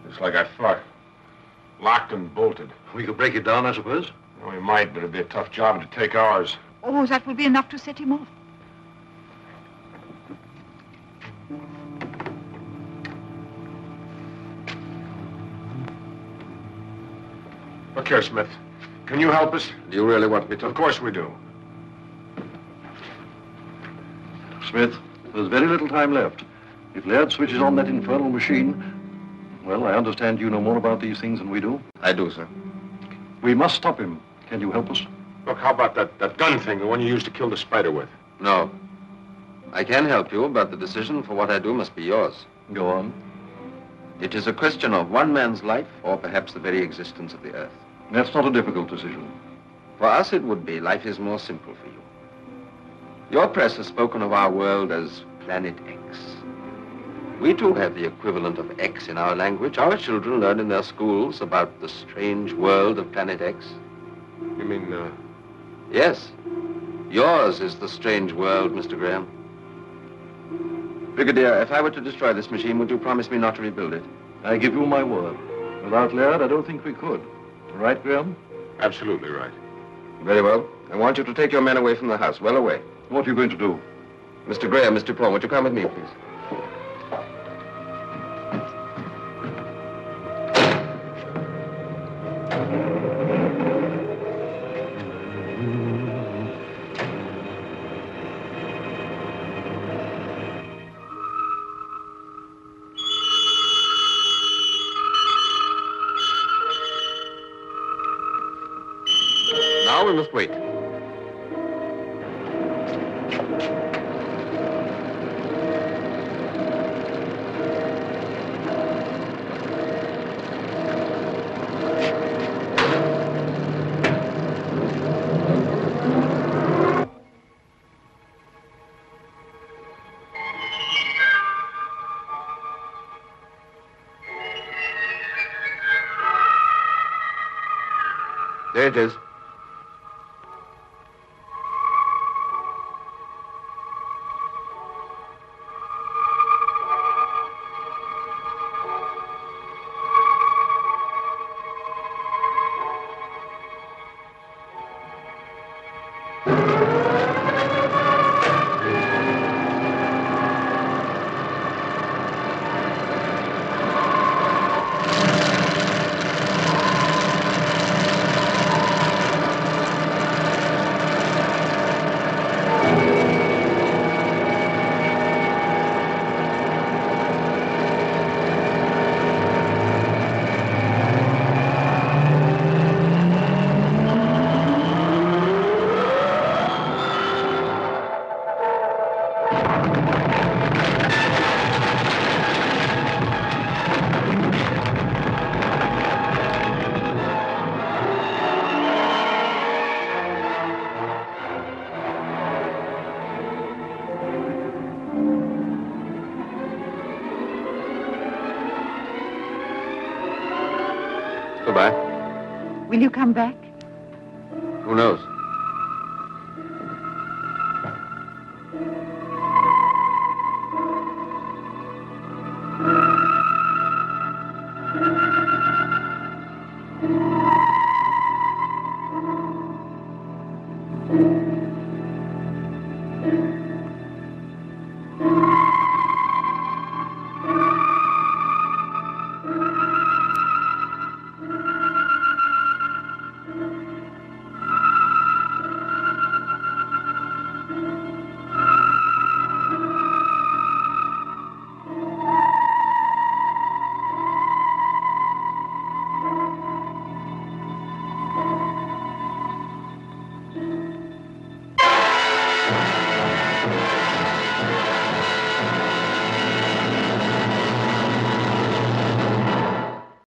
Just like I thought. Locked and bolted. We could break it down, I suppose. Well, we might, but it'd be a tough job to take ours. Oh, that will be enough to set him off. here, Smith. Can you help us? Do you really want me to? Of course we do. Smith, there's very little time left. If Laird switches on that infernal machine, well, I understand you know more about these things than we do. I do, sir. We must stop him. Can you help us? Look, how about that gun thing, the one you used to kill the spider with? No. I can help you, but the decision for what I do must be yours. Go on. It is a question of one man's life, or perhaps the very existence of the Earth. That's not a difficult decision. For us, it would be. Life is more simple for you. Your press has spoken of our world as Planet X. We too have the equivalent of X in our language. Our children learn in their schools about the strange world of Planet X. You mean, Yes. Yours is the strange world, Mr. Graham. Brigadier, if I were to destroy this machine, would you promise me not to rebuild it? I give you my word. Without Laird, I don't think we could. Right, Graham? Absolutely right. Very well. I want you to take your men away from the house, well away. What are you going to do? Mr. Graham, Mr. Dupont, would you come with me, please? Now we must wait. There it is. Goodbye. Will you come back? Who knows?